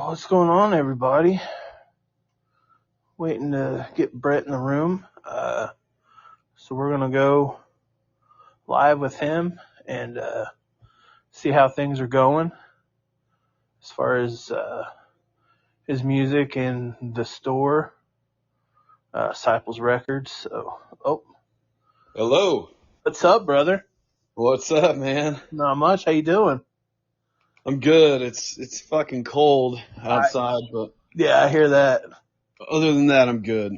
What's going on, everybody? Waiting to get Brett in the room. So we're gonna go live with him and see how things are going as far as his music and the store, Disciples Records. Hello. What's up, brother? What's up, man? Not much. How you doing? I'm good. It's fucking cold outside, but Yeah, I hear that. other than that, I'm good.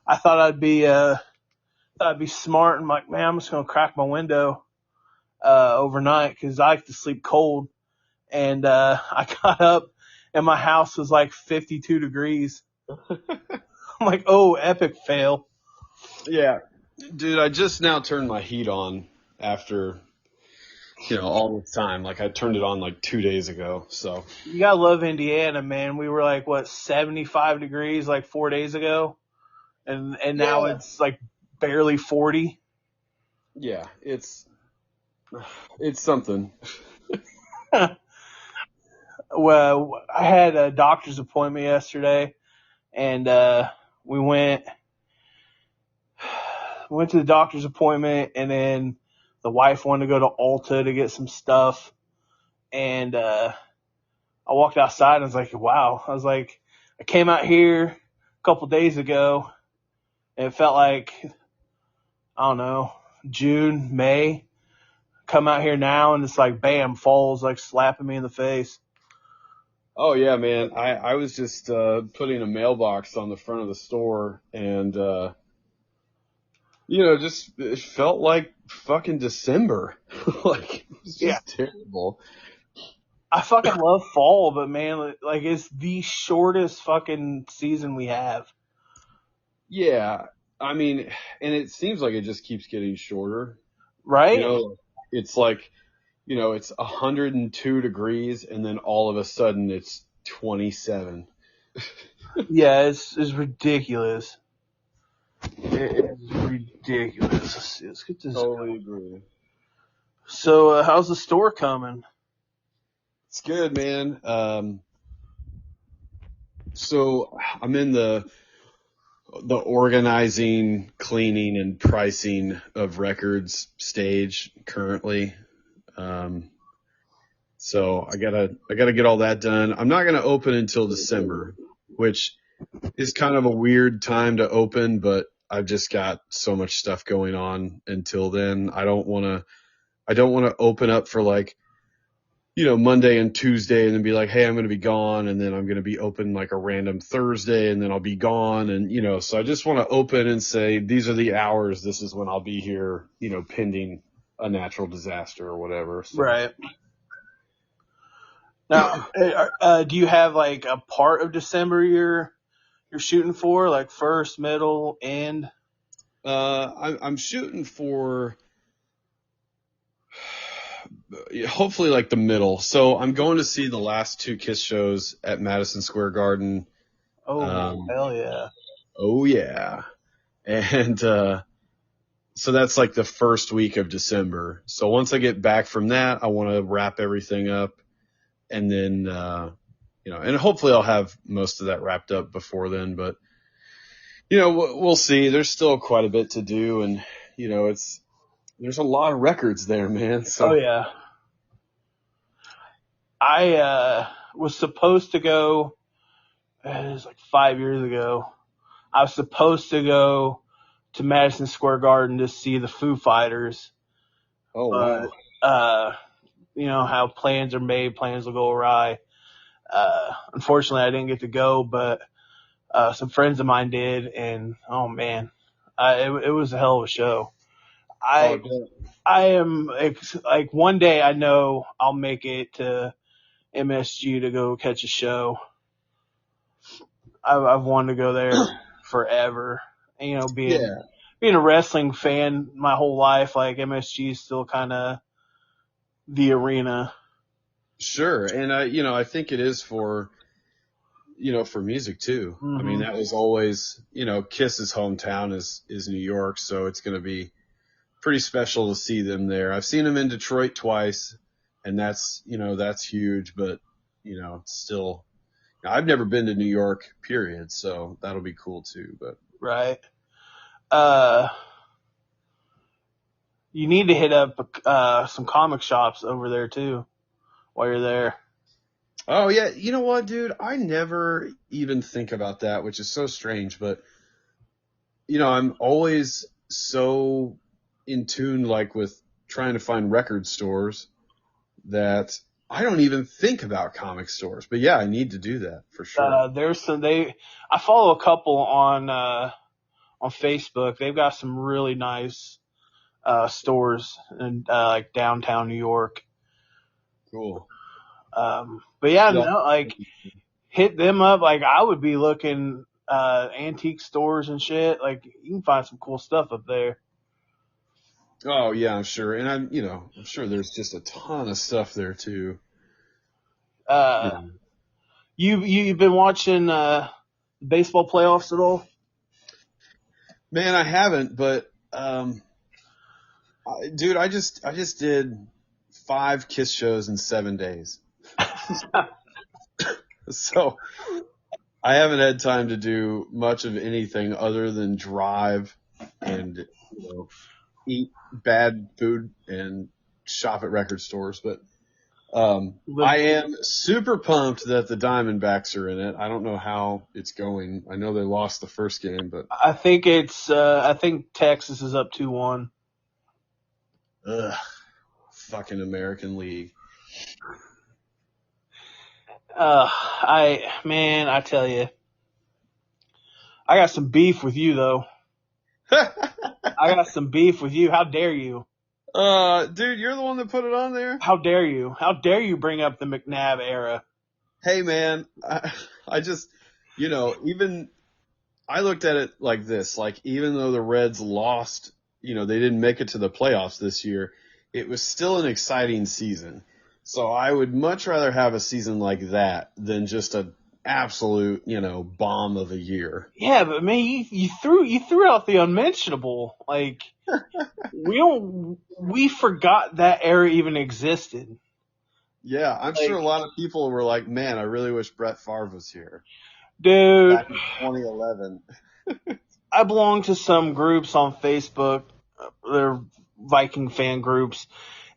I thought I'd be smart and like, man, I'm just gonna crack my window overnight because I like to sleep cold. And I got up and my house was like 52 degrees. I'm like, oh, epic fail. Yeah. Dude, I just now turned my heat on after, all this time. Like I turned it on like 2 days ago. So You gotta love Indiana, man. We were like, what, 75 degrees like 4 days ago, and now yeah, it's like barely 40. yeah, it's something. Well, I had a doctor's appointment yesterday, and we went to the doctor's appointment, and then the wife wanted to go to Ulta to get some stuff, and I walked outside and I was like, wow. I was like, I came out here a couple days ago and it felt like, I don't know, June, May. Come out here now and it's like, bam, fall's like slapping me in the face. Oh yeah, man. I was just putting a mailbox on the front of the store and just it felt like fucking December. Like it was Yeah. just terrible. I fucking love fall, but man, like it's the shortest fucking season we have. Yeah, I mean, and it seems like it just keeps getting shorter. You Right? know, it's like, it's 102 degrees and then all of a sudden it's 27. Yeah, it's ridiculous. It is ridiculous. Let's get this. Totally agree. So, how's the store coming? It's good, man. So I'm in the organizing, cleaning, and pricing of records stage currently. Um, so I gotta get all that done. I'm not gonna open until December, which is kind of a weird time to open, but I've just got so much stuff going on until then. I don't want to open up for like, Monday and Tuesday and then be like, hey, I'm going to be gone. And then I'm going to be open like a random Thursday and then I'll be gone. And, so I just want to open and say, these are the hours. This is when I'll be here, pending a natural disaster or whatever. So. Right. Now, do you have like a part of December you're shooting for, like first, middle, end? I'm shooting for hopefully like the middle. So I'm going to see the last two Kiss shows at Madison Square Garden. Oh, hell yeah. Oh yeah. And, so that's like the first week of December. So once I get back from that, I want to wrap everything up and then, and hopefully I'll have most of that wrapped up before then, but we'll see. There's still quite a bit to do and, there's a lot of records there, man. So. Oh yeah. I was supposed to go, it was like 5 years ago. I was supposed to go to Madison Square Garden to see the Foo Fighters. Oh, But, wow. you know how plans are made, plans will go awry. Unfortunately, I didn't get to go, but some friends of mine did, and oh man, it was a hell of a show. Oh, I I am like one day I know I'll make it to MSG to go catch a show. I've wanted to go there forever. And, yeah, being a wrestling fan my whole life, like MSG is still kind of the arena. sure. And I think it is for music too. I mean, Mm-hmm. that was always, Kiss's hometown is New York. So it's going to be pretty special to see them there. I've seen them in Detroit twice and that's huge, but, it's still, I've never been to New York, period, so that'll be cool too. But right? Uh, you need to hit up some comic shops over there too while you're there. oh yeah, you know what, dude? I never even think about that, which is so strange. But I'm always so in tune, like with trying to find record stores that I don't even think about comic stores. But yeah, I need to do that for sure. There's some I follow a couple on Facebook. They've got some really nice stores in like downtown New York. Cool. But yeah, Yeah. no, like hit them up. Like I would be looking antique stores and shit. Like you can find some cool stuff up there. Oh yeah, I'm sure, and I'm sure there's just a ton of stuff there too. You Uh, know. you've been watching baseball playoffs at all? Man, I haven't, but dude, I just did 5 Kiss shows in 7 days, so I haven't had time to do much of anything other than drive and eat bad food and shop at record stores. But I am super pumped that the Diamondbacks are in it. I don't know how it's going. I know they lost the first game, but I think Texas is up 2-1. ugh, fucking American League. I tell you, I got some beef with you though. I got some beef with you. How dare you? Dude, you're the one that put it on there. How dare you? How dare you bring up the McNabb era? Hey man, I just, even I looked at it like this, like even though the Reds lost, they didn't make it to the playoffs this year, it was still an exciting season. So I would much rather have a season like that than just a absolute, bomb of a year. Yeah, but man, you threw out the unmentionable. Like we forgot that era even existed. Yeah, I'm sure a lot of people were like, man, I really wish Brett Favre was here Dude, back in 2011. I belong to some groups on Facebook. They're Viking fan groups,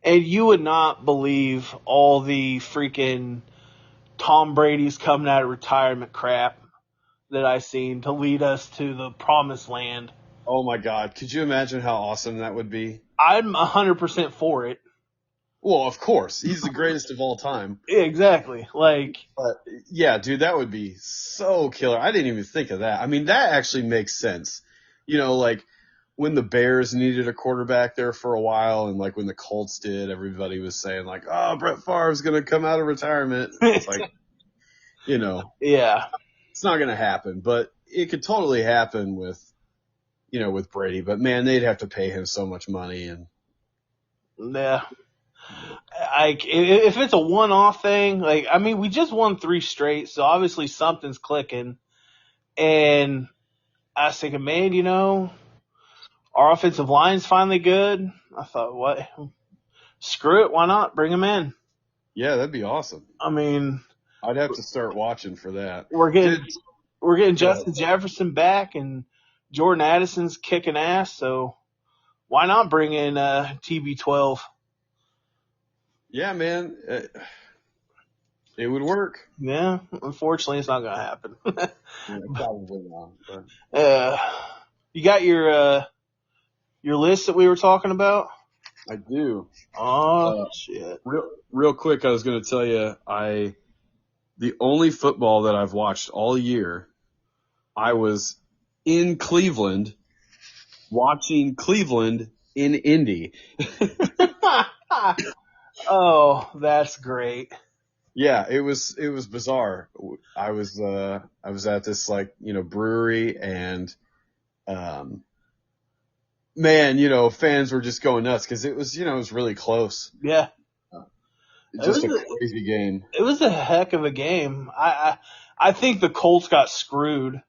and you would not believe all the freaking Tom Brady's coming out of retirement crap that I seen to lead us to the promised land. Oh my God. Could you imagine how awesome that would be? I'm 100% for it. Well, of course. He's the greatest of all time. Yeah, exactly. Like, But yeah, dude, that would be so killer. I didn't even think of that. I mean, that actually makes sense. Like when the Bears needed a quarterback there for a while, and like when the Colts did, everybody was saying like, "Oh, Brett Favre's gonna come out of retirement." It's like, yeah, it's not gonna happen, but it could totally happen with Brady. But man, they'd have to pay him so much money, and yeah. Like, if it's a one-off thing, like, I mean, we just won 3 straight, so obviously something's clicking. And I was thinking, man, our offensive line's finally good. I thought, what? Screw it, why not? Bring him in. yeah, that'd be awesome. I mean, I'd have to start watching for that. we're getting Dude, Justin Jefferson back, and Jordan Addison's kicking ass. So why not bring in TB12? yeah, man, it would work. Yeah, unfortunately, it's not gonna happen. Yeah, probably not. But You got your list that we were talking about? I do. Oh shit! Real quick, I was going to tell you, the only football that I've watched all year, I was in Cleveland, watching Cleveland in Indy. Oh, that's great. Yeah, it was bizarre. I was at this brewery, and man, fans were just going nuts because it was really close. Yeah, Just a crazy game. It was a heck of a game. I think the Colts got screwed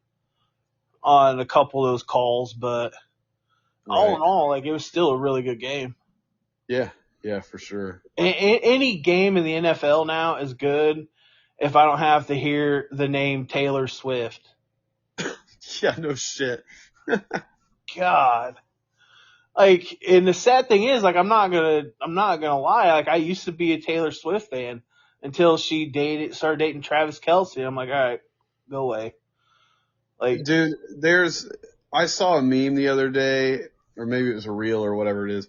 on a couple of those calls, but all in all, like, it was still a really good game. Yeah, for sure. Any game in the NFL now is good if I don't have to hear the name Taylor Swift. Yeah, no shit. God. Like, and the sad thing is, like, I'm not gonna lie. Like, I used to be a Taylor Swift fan until she started dating Travis Kelce. I'm like, all right, go away. Like, Dude, I saw a meme the other day, or maybe it was a reel or whatever it is,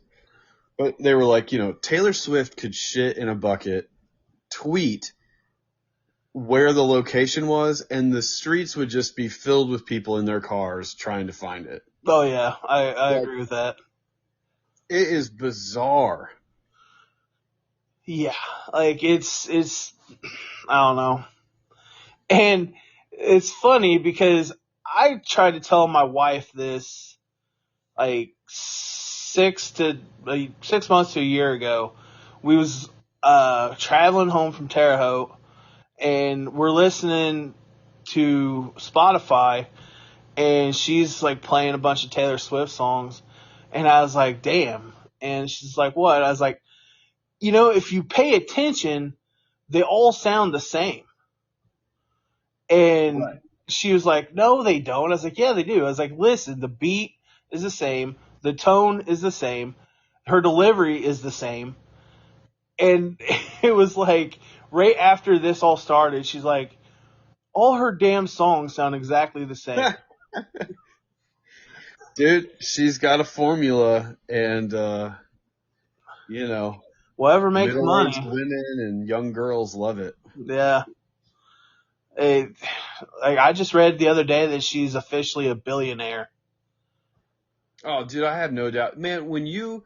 but they were like, Taylor Swift could shit in a bucket, tweet where the location was, and the streets would just be filled with people in their cars trying to find it. oh yeah, I Like, agree with that. it is bizarre. Yeah, like I don't know. And it's funny because I tried to tell my wife this like 6 months to a year ago. We was traveling home from Terre Haute and we're listening to Spotify and she's like playing a bunch of Taylor Swift songs and I was like, damn. And she's like, what? I was like, if you pay attention, they all sound the same. And Right. she was like, no, they don't. I was like, yeah, they do. I was like, listen, the beat is the same. The tone is the same. Her delivery is the same. And it was like, right after this all started, she's like, all her damn songs sound exactly the same. Dude, she's got a formula, and, Whatever makes middle-aged money. women and young girls love it. Yeah. Like I just read the other day that she's officially a billionaire. Oh, dude, I have no doubt. Man, when you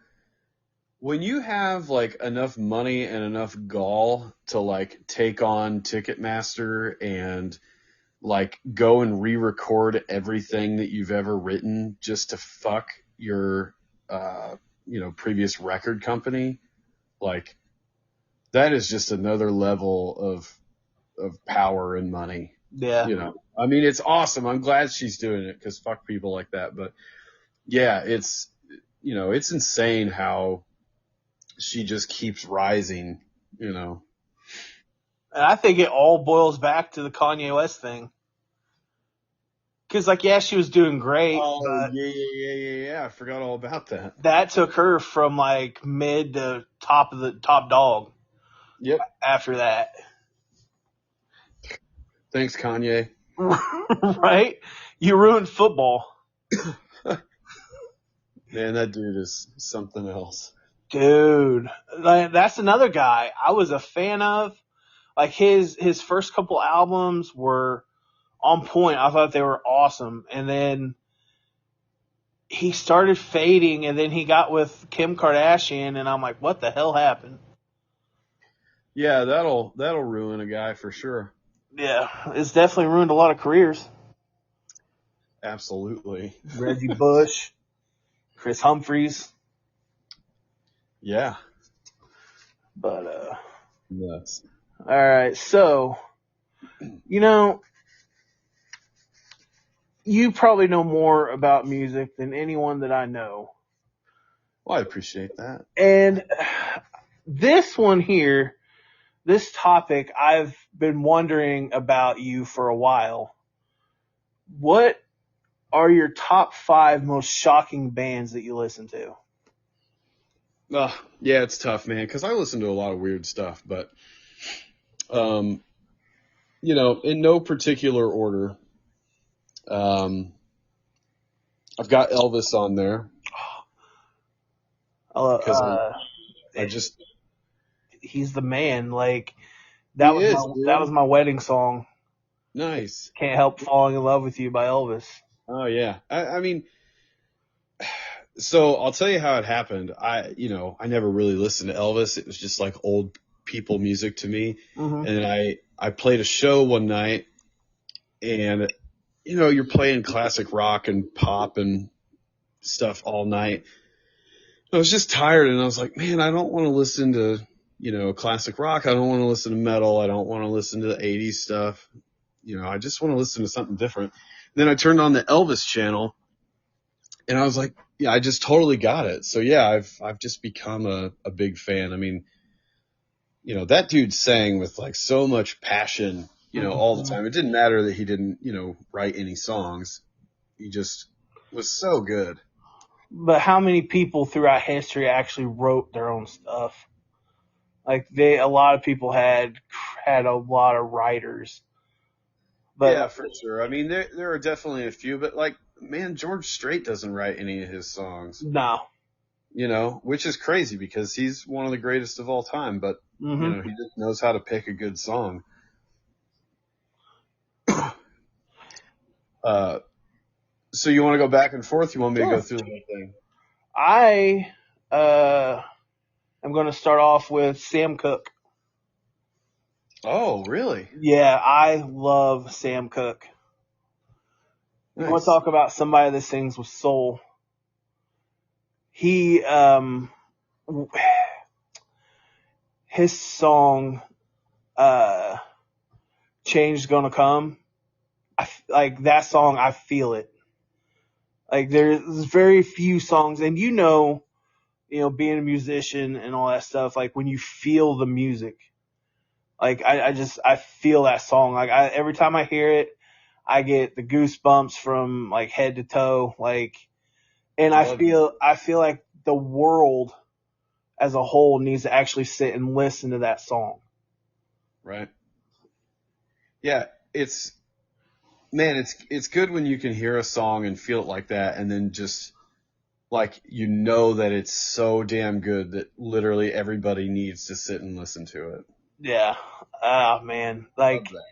have like enough money and enough gall to like take on Ticketmaster and like go and re-record everything that you've ever written just to fuck your previous record company, like that is just another level of power and money. Yeah. I mean, it's awesome. I'm glad she's doing it because fuck people like that. But yeah, it's insane how she just keeps rising. And I think it all boils back to the Kanye West thing. Cause like, yeah, she was doing great. Oh But yeah. I forgot all about that. that took her from like mid to top of the top dog. Yep. After that. Thanks, Kanye. Right? You ruined football. Man, that dude is something else. Dude. Like, that's another guy I was a fan of. Like his first couple albums were on point. I thought they were awesome. And then he started fading and then he got with Kim Kardashian and I'm like, what the hell happened? Yeah, that'll ruin a guy for sure. Yeah, it's definitely ruined a lot of careers. Absolutely. Reggie Bush, Chris Humphries. Yeah. But Nuts. all right, so you probably know more about music than anyone that I know. Well, I appreciate that. And this one here, this topic, I've been wondering about you for a while. What are your top 5 most shocking bands that you listen to? Yeah, it's tough, man, because I listen to a lot of weird stuff, but, in no particular order, I've got Elvis on there. He's the man. Like that was my wedding song. Nice. Can't Help Falling in Love with You by Elvis. Oh yeah. I mean, so I'll tell you how it happened. I never really listened to Elvis. It was just like old people music to me. Mm-hmm. And I played a show one night and, you're playing classic rock and pop and stuff all night. I was just tired and I was like, man, I don't want to listen to, classic rock. I don't want to listen to metal. I don't want to listen to the 80s stuff. I just want to listen to something different. Then I turned on the Elvis channel and I was like, yeah, I just totally got it. So yeah, I've just become a big fan. I mean, that dude sang with like so much passion, all the Mhm. time. It didn't matter that he didn't, write any songs. He just was so good. But how many people throughout history actually wrote their own stuff? Like a lot of people had a lot of writers, but Yeah, for sure. I mean, there are definitely a few, but like, man, George Strait doesn't write any of his songs, no. which is crazy because he's one of the greatest of all time, but Hmm. he just knows how to pick a good song. Uh, so you want to go back and forth? You want me to go Sure. through the whole thing? I am going to start off with Sam Cooke. Oh, really? Yeah, I love Sam Cooke. You want to Nice. talk about somebody that sings with soul? He his song "Change is Gonna Come." Like that song, I feel it. Like there's very few songs, and being a musician and all that stuff. Like when you feel the music, like I feel that song. Like every time I hear it, I get the goosebumps from like head to toe. Like, and I Love feel I feel like the world as a whole needs to actually sit and listen to that song. right. Yeah, it's good when you can hear a song and feel it like that, and then just like that it's so damn good that literally everybody needs to sit and listen to it. Yeah. Ah, man. Like Love that.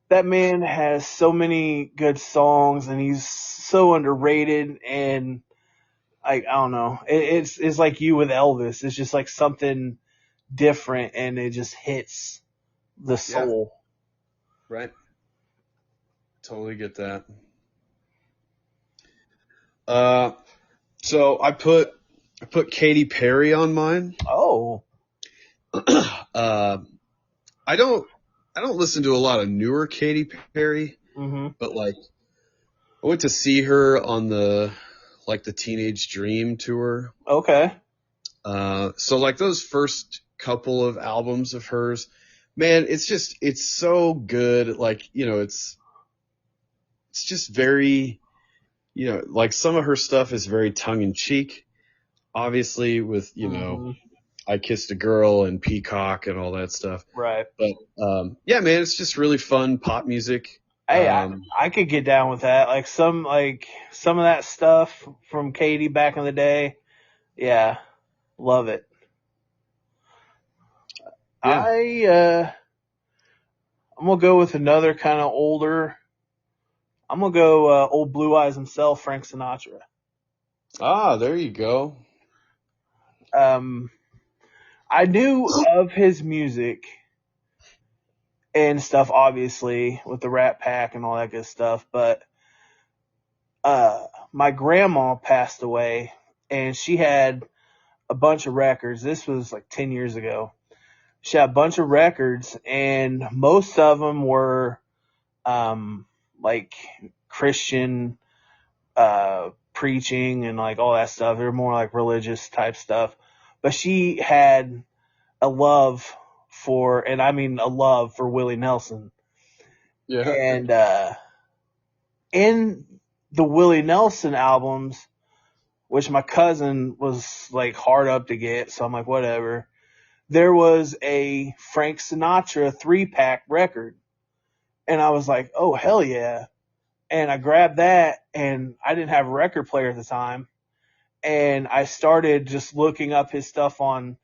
that man has so many good songs and he's so underrated and I don't know. It's like you with Elvis. It's just like something different and it just hits the Yeah, soul. right. Totally get that. Uh, so I put Katy Perry on mine. Oh. uh, I don't listen to a lot of newer Katy Perry, Mhm. but like I went to see her on the Teenage Dream tour. Okay. So like those first couple of albums of hers, man, it's so good. Like, it's just very, like some of her stuff is very tongue in cheek, obviously with, Mhm. I Kissed a Girl and Peacock and all that stuff. Right. But, yeah, man, it's just really fun pop music. Hey, I could get down with that. Like some of that stuff from Katie back in the day. Yeah, love it. Yeah. I'm gonna go with another kind of older. I'm gonna go old Blue Eyes himself, Frank Sinatra. Ah, there you go. Um, I knew of his music and stuff, obviously, with the Rat Pack and all that good stuff. But my grandma passed away, and she had a bunch of records. This was like 10 years ago. She had a bunch of records, and most of them were like Christian preaching and like all that stuff. They're more like religious type stuff. But she had a love and I mean a love for Willie Nelson. Yeah. And in the Willie Nelson albums, which my cousin was like hard up to get, so I'm like, whatever. There was a Frank Sinatra 3-pack record. And I was like, oh, hell yeah. And I grabbed that, and I didn't have a record player at the time. And I started just looking up his stuff on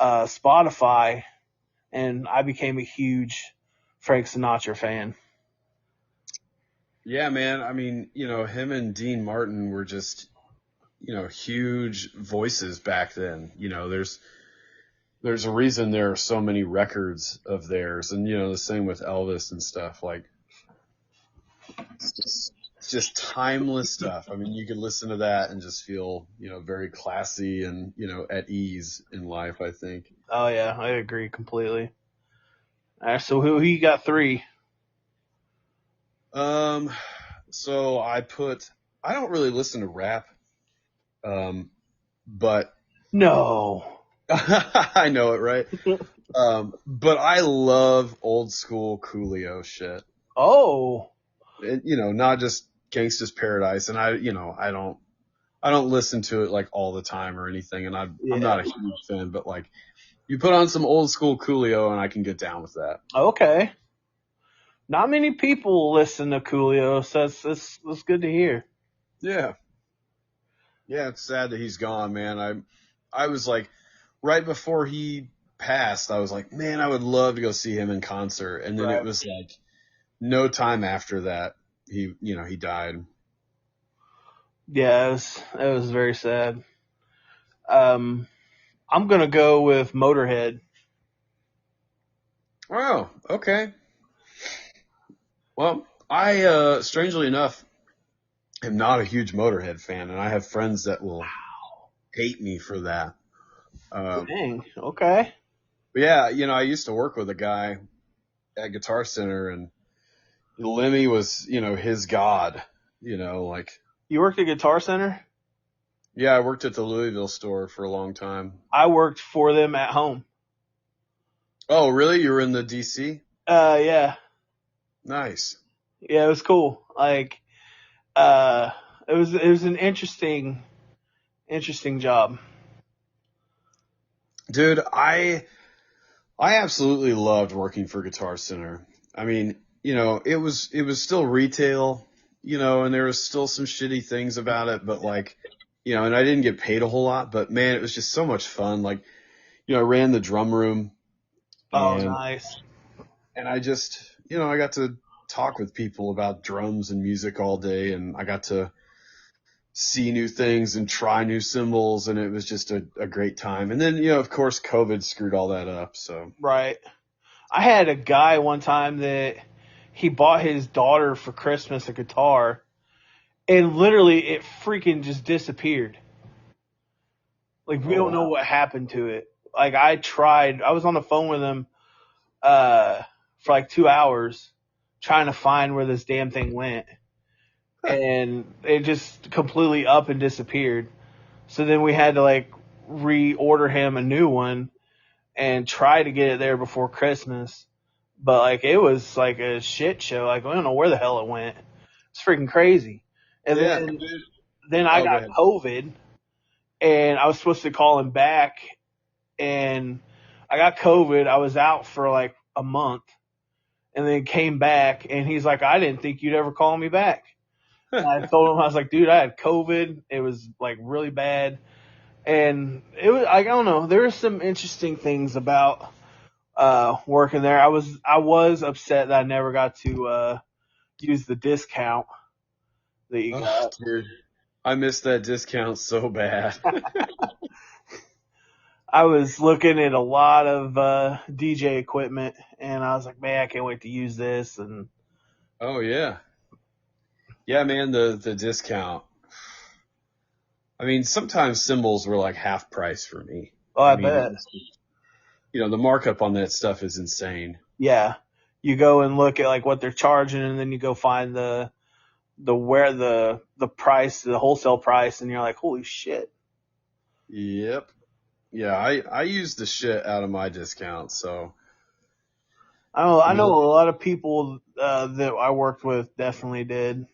Spotify, and I became a huge Frank Sinatra fan. Yeah, man. I mean, him and Dean Martin were just, huge voices back then. There's a reason there are so many records of theirs, and the same with Elvis and stuff. Like it's just timeless stuff. I mean, you could listen to that and just feel, very classy and at ease in life, I think. Oh yeah, I agree completely. All right, so who you got three? Um, so I don't really listen to rap, um, but No. I know it, right? But I love old school Coolio shit. Oh, And, not just Gangsta's Paradise. And I don't listen to it like all the time or anything. And I'm yeah. not a huge fan, but like you put on some old school Coolio and I can get down with that. Okay. Not many people listen to Coolio, so that's good to hear. Yeah. Yeah. It's sad that he's gone, man. I was like, right before he passed, I was like, man, I would love to go see him in concert. And then it Right. was like no time after that, he died. Yeah, it was very sad. Um, I'm gonna go with Motorhead. Oh, okay. Well, strangely enough, am not a huge Motorhead fan, and I have friends that will hate me for that. Um, Dang. Okay. but yeah, I used to work with a guy at Guitar Center, and Lemmy was, his god. Like, You worked at Guitar Center? yeah, I worked at the Louisville store for a long time. I worked for them at home. Oh, really? You were in the DC? Yeah. Nice. Yeah, it was cool. Like, uh, it was an interesting job. Dude, I absolutely loved working for Guitar Center. I mean, it was still retail, and there was still some shitty things about it, but like, and I didn't get paid a whole lot, but man, it was just so much fun. Like, I ran the drum room Oh, and nice. I just, I got to talk with people about drums and music all day, and I got to see new things and try new cymbals, and it was just a great time. And then, of course, COVID screwed all that up. So, Right. I had a guy one time that he bought his daughter for Christmas a guitar, and literally it freaking just disappeared. Like we oh don't know wow. what happened to it. Like I was on the phone with him for like 2 hours trying to find where this damn thing went. And it just completely up and disappeared. So then we had to like reorder him a new one and try to get it there before Christmas. But like it was like a shit show. Like we don't know where the hell it went. It's freaking crazy. And Yeah. then I Oh, go got ahead. COVID and I was supposed to call him back and I got COVID. I was out for like a month and then came back and he's like, I didn't think you'd ever call me back. And I told him, I was like, dude, I had COVID. It was like really bad. And it was, I don't know, there were some interesting things about, working there. I was upset that I never got to, use the discount that you Oh, got. dude, I missed that discount so bad. I was looking at a lot of, DJ equipment and I was like, man, I can't wait to use this. And, Oh yeah. Yeah, man, the discount. I mean, sometimes cymbals were like half price for me. oh, I I mean, bet. the markup on that stuff is insane. Yeah. You go and look at like what they're charging and then you go find the price, the wholesale price, and you're like, holy shit. Yep. Yeah, I use the shit out of my discount, so I I know mean, a lot of people, that I worked with definitely did.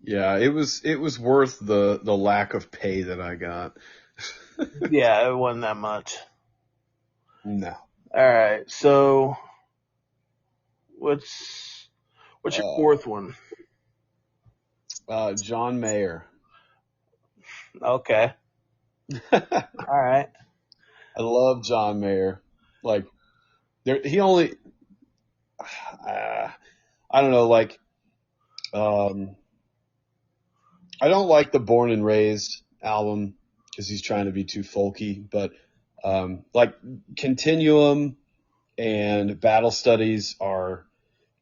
yeah, it was worth the lack of pay that I got. Yeah, it wasn't that much. No. All right. So what's your Uh, fourth one? John Mayer. Okay. I All right. love John Mayer. Like he only I don't know, like um I don't like the Born and Raised album because he's trying to be too folky, but like Continuum and Battle Studies are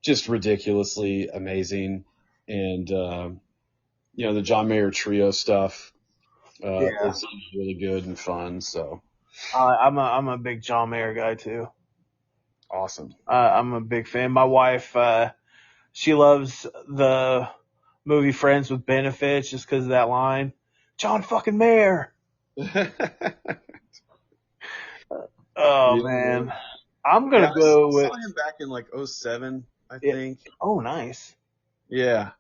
just ridiculously amazing, and the John Mayer trio stuff Yeah. is really good and fun. So I'm a big John Mayer guy too. awesome. I'm a big fan. My wife, she loves the movie Friends with Benefits just because of that line. John fucking Mayer. Oh Yeah, man, man. I'm Yeah, gonna go I with saw him back in like '07, I it. think. Oh, nice. Yeah.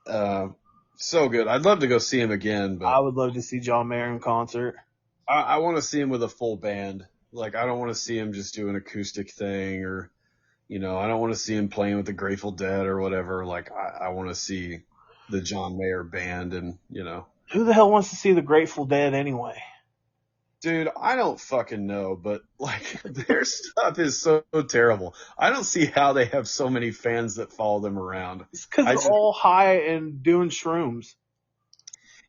Uh, so good. I'd love to go see him again, I but would love to see John Mayer in concert. I want to see him with a full band. Like, I don't want to see him just do an acoustic thing or, I don't want to see him playing with the Grateful Dead or whatever. Like, I want to see the John Mayer band and. Who the hell wants to see the Grateful Dead anyway? Dude, I don't fucking know, but like their stuff is so terrible. I don't see how they have so many fans that follow them around. It's because I they're just, all high and doing shrooms.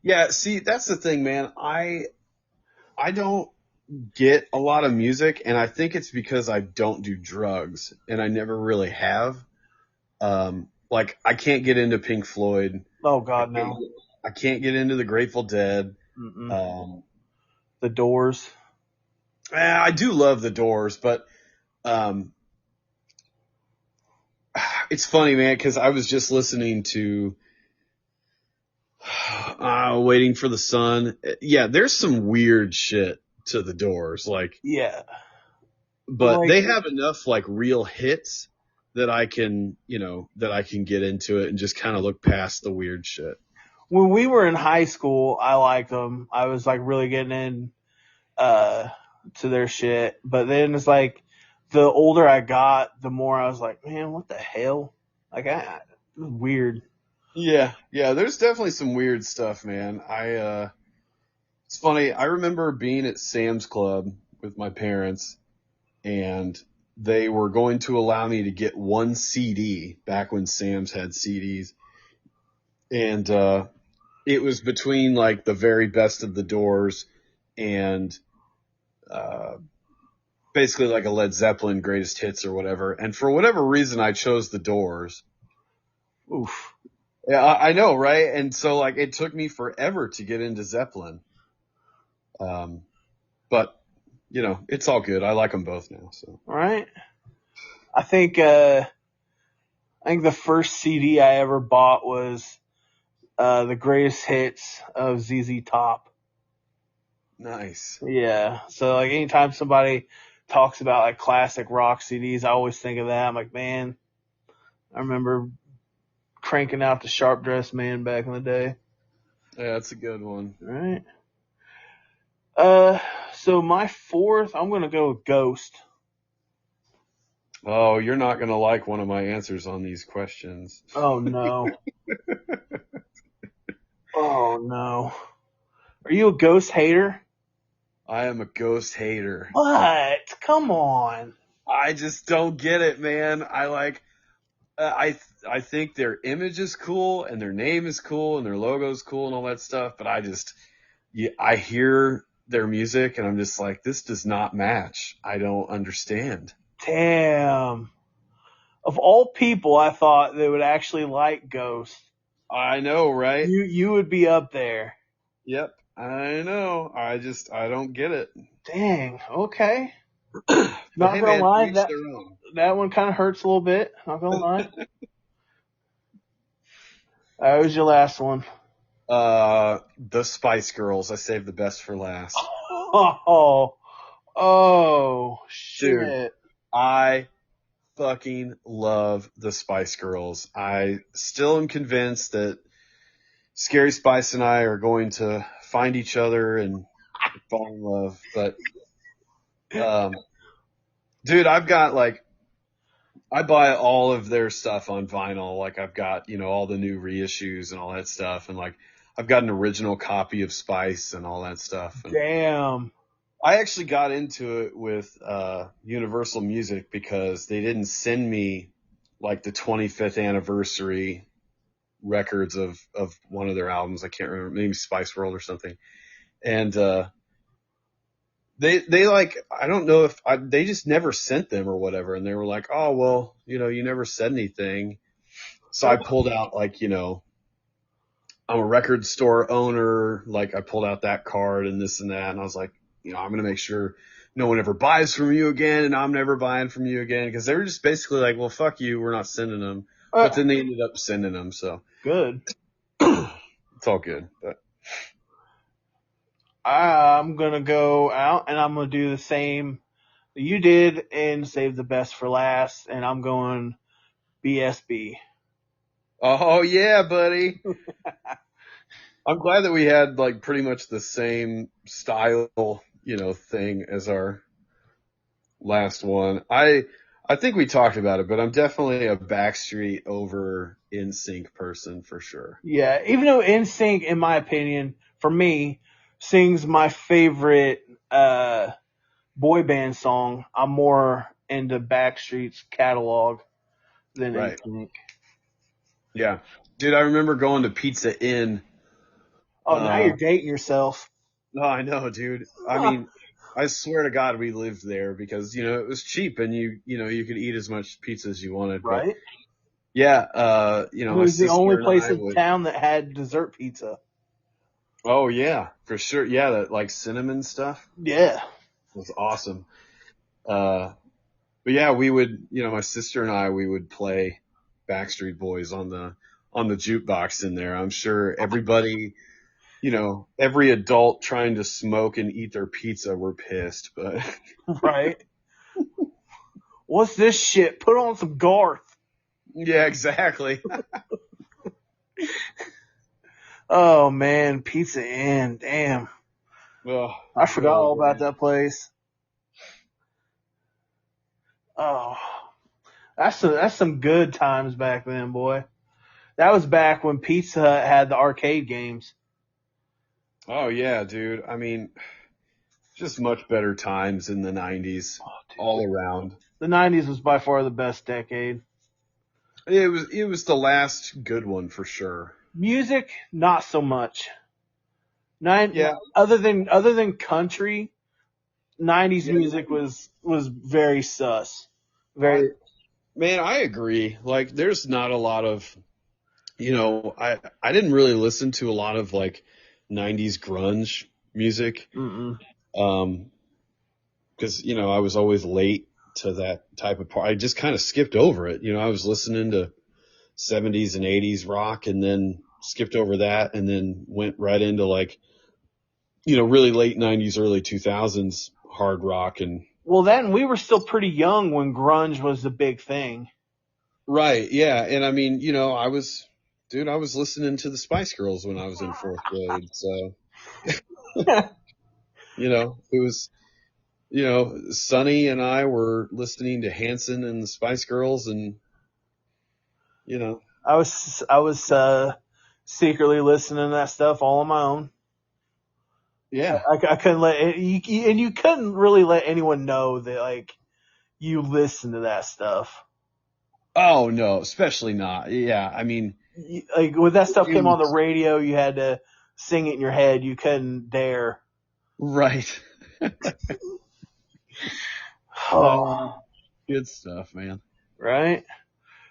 yeah, see, that's the thing, man. I don't get a lot of music, and I think it's because I don't do drugs, and I never really have. Like I can't get into Pink Floyd. Oh I God, can't, no. I can't get into the Grateful Dead. Mm-mm. Um, The Doors. I do love the Doors, but um, it's funny, man, because I was just listening to Waiting for the Sun. Yeah, there's some weird shit to the Doors, like, Yeah. but Like they have enough like real hits that I can get into it and just kind of look past the weird shit. when we were in high school, I liked them. I was like really getting in uh to their shit. But then it's like the older I got, the more I was like, man, what the hell? Like it was weird. Yeah, there's definitely some weird stuff, man. It's funny. I remember being at Sam's Club with my parents and they were going to allow me to get one CD back when Sam's had CDs. And it was between like the very best of the Doors and uh, basically like a Led Zeppelin greatest hits or whatever. And for whatever reason, I chose the Doors. Oof. Yeah, I know, right? And so like it took me forever to get into Zeppelin. Um, but it's all good. I like them both now. So All right. I think I think the first CD I ever bought was the greatest hits of ZZ Top. nice. Yeah. So like anytime somebody talks about like classic rock CDs, I always think of that. I'm like, man, I remember cranking out the Sharp Dressed Man back in the day. Yeah, that's a good one. Right. Uh, so my fourth, I'm gonna go with Ghost. Oh, you're not gonna like one of my answers on these questions. Oh no. Oh no. Are you a Ghost hater? I am a Ghost hater. What? Come on. I just don't get it, man. I think their image is cool and their name is cool and their logo is cool and all that stuff, but I hear their music and I'm just like, this does not match. I don't understand. Damn. Of all people, I thought they would actually like Ghost. I know, right? You would be up there. Yep, I know. I don't get it. Dang. Okay. But Not hey, gonna man, lie, each their own. that one kind of hurts a little bit. Not gonna lie. That was your last one. The Spice Girls. I saved the best for last. Oh, oh, Dude, shit. I fucking love the Spice Girls. I still am convinced that Scary Spice and I are going to find each other and fall in love. But, um, dude, I buy all of their stuff on vinyl. Like I've got, all the new reissues and all that stuff. And like, I've got an original copy of Spice and all that stuff. And Damn. I actually got into it with, Universal Music because they didn't send me like the 25th anniversary records of one of their albums. I can't remember, maybe Spice World or something. And, they like, I don't know if they just never sent them or whatever. And they were like, oh, well, you never said anything. So I pulled out like, I'm a record store owner. Like I pulled out that card and this and that. And I was like, I'm going to make sure no one ever buys from you again. And I'm never buying from you again. Cause they were just basically like, well, fuck you. We're not sending them. But then they ended up sending them. So Good. it's all good. But I'm gonna go out and I'm gonna do the same that you did and save the best for last. And I'm going BSB. Oh yeah, buddy. I'm glad that we had like pretty much the same style, thing as our last one. I think we talked about it, but I'm definitely a Backstreet over NSYNC person for sure. Yeah, even though NSYNC, in my opinion, for me, sings my favorite boy band song, I'm more into Backstreet's catalog than Right. NSYNC. Yeah. Dude, I remember going to Pizza Inn. Oh, now you're dating yourself. No, I know, dude. I mean, I swear to God we lived there because, it was cheap and you could eat as much pizza as you wanted. But Right? yeah, It my was the only sister and place I in would, town that had dessert pizza. oh yeah, for sure. Yeah, that like cinnamon stuff Yeah. was awesome. Uh, but yeah, we would, my sister and I, we would play Backstreet Boys on the jukebox in there. I'm sure everybody, every adult trying to smoke and eat their pizza were pissed, but Right? What's this shit? Put on some Garth. yeah, exactly. Oh man, Pizza Inn. Damn. Oh, I good forgot old all about days. that place. Oh. That's some good times back then, boy. That was back when Pizza Hut had the arcade games. Oh yeah, dude. I mean, just much better times in the 90s Oh, all dude. around. The 90s was by far the best decade. It was the last good one for sure. Music, not so much. Nine, Yeah. other than country, 90s Yeah. music was very sus. I Very. Man, I agree. Like there's not a lot of, I didn't really listen to a lot of like 90s grunge music. Mm-mm. Um, because I was always late to that type of part. I just kind of skipped over it. I was listening to 70s and 80s rock and then skipped over that and then went right into like really late 90s early 2000s hard rock and Well, then we were still pretty young when grunge was the big thing. right, yeah. And I mean, I was listening to the Spice Girls when I was in fourth grade, so it was Sonny and I were listening to Hanson and the Spice Girls and you know I was secretly listening to that stuff all on my own. yeah. I couldn't and you couldn't really let anyone know that like you listen to that stuff. Oh no, especially not. Yeah, I mean, Like when that stuff it came on the was radio, you had to sing it in your head. You couldn't dare. right. Oh, Good stuff, man. right.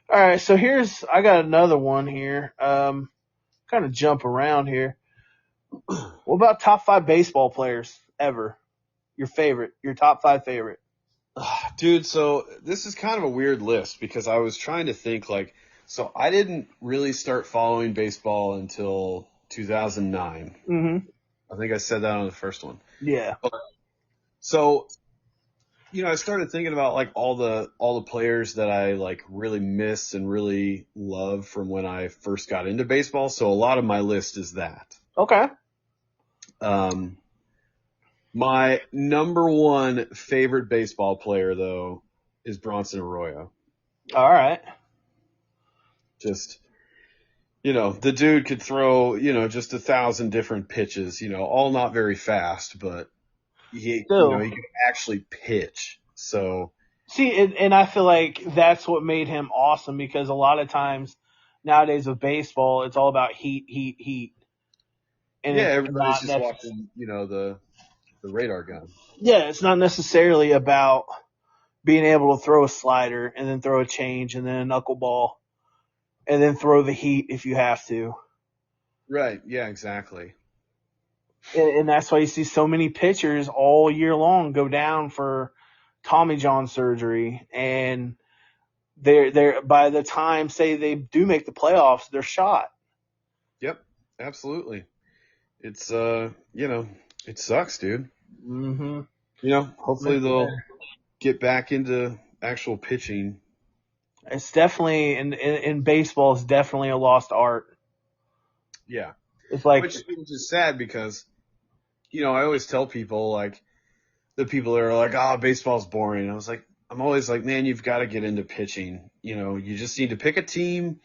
All right. So I got another one here. Kind of jump around here. What about top 5 baseball players ever? Your top 5 favorite. Dude, so this is kind of a weird list because I was trying to think like, so I didn't really start following baseball until 2009. Mm-hmm. I think I said that on the first one. Yeah. So, I started thinking about like all the players that I like really miss and really love from when I first got into baseball. So a lot of my list is that. Okay. Um, my number one favorite baseball player though is Bronson Arroyo. All right. Just, the dude could throw, just 1,000 different pitches, all not very fast, but Still. he could actually pitch. So See, and I feel like that's what made him awesome because a lot of times nowadays with baseball, it's all about heat, heat, heat. And yeah, it's everybody's not just watching, the radar gun. yeah, it's not necessarily about being able to throw a slider and then throw a change and then a knuckleball and then throw the heat if you have to. Right. Yeah, exactly. And that's why you see so many pitchers all year long go down for Tommy John surgery. And they're by the time, say, they do make the playoffs, they're shot. Yep. Absolutely. It's, It sucks, dude. Mm-hmm. Hopefully they'll get back into actual pitching. It's definitely in baseball. It's definitely a lost art. Yeah. It's like, Which is sad because, I always tell people, like, the people that are like, oh, baseball's boring. I'm always like, man, you've got to get into pitching. You just need to pick a team,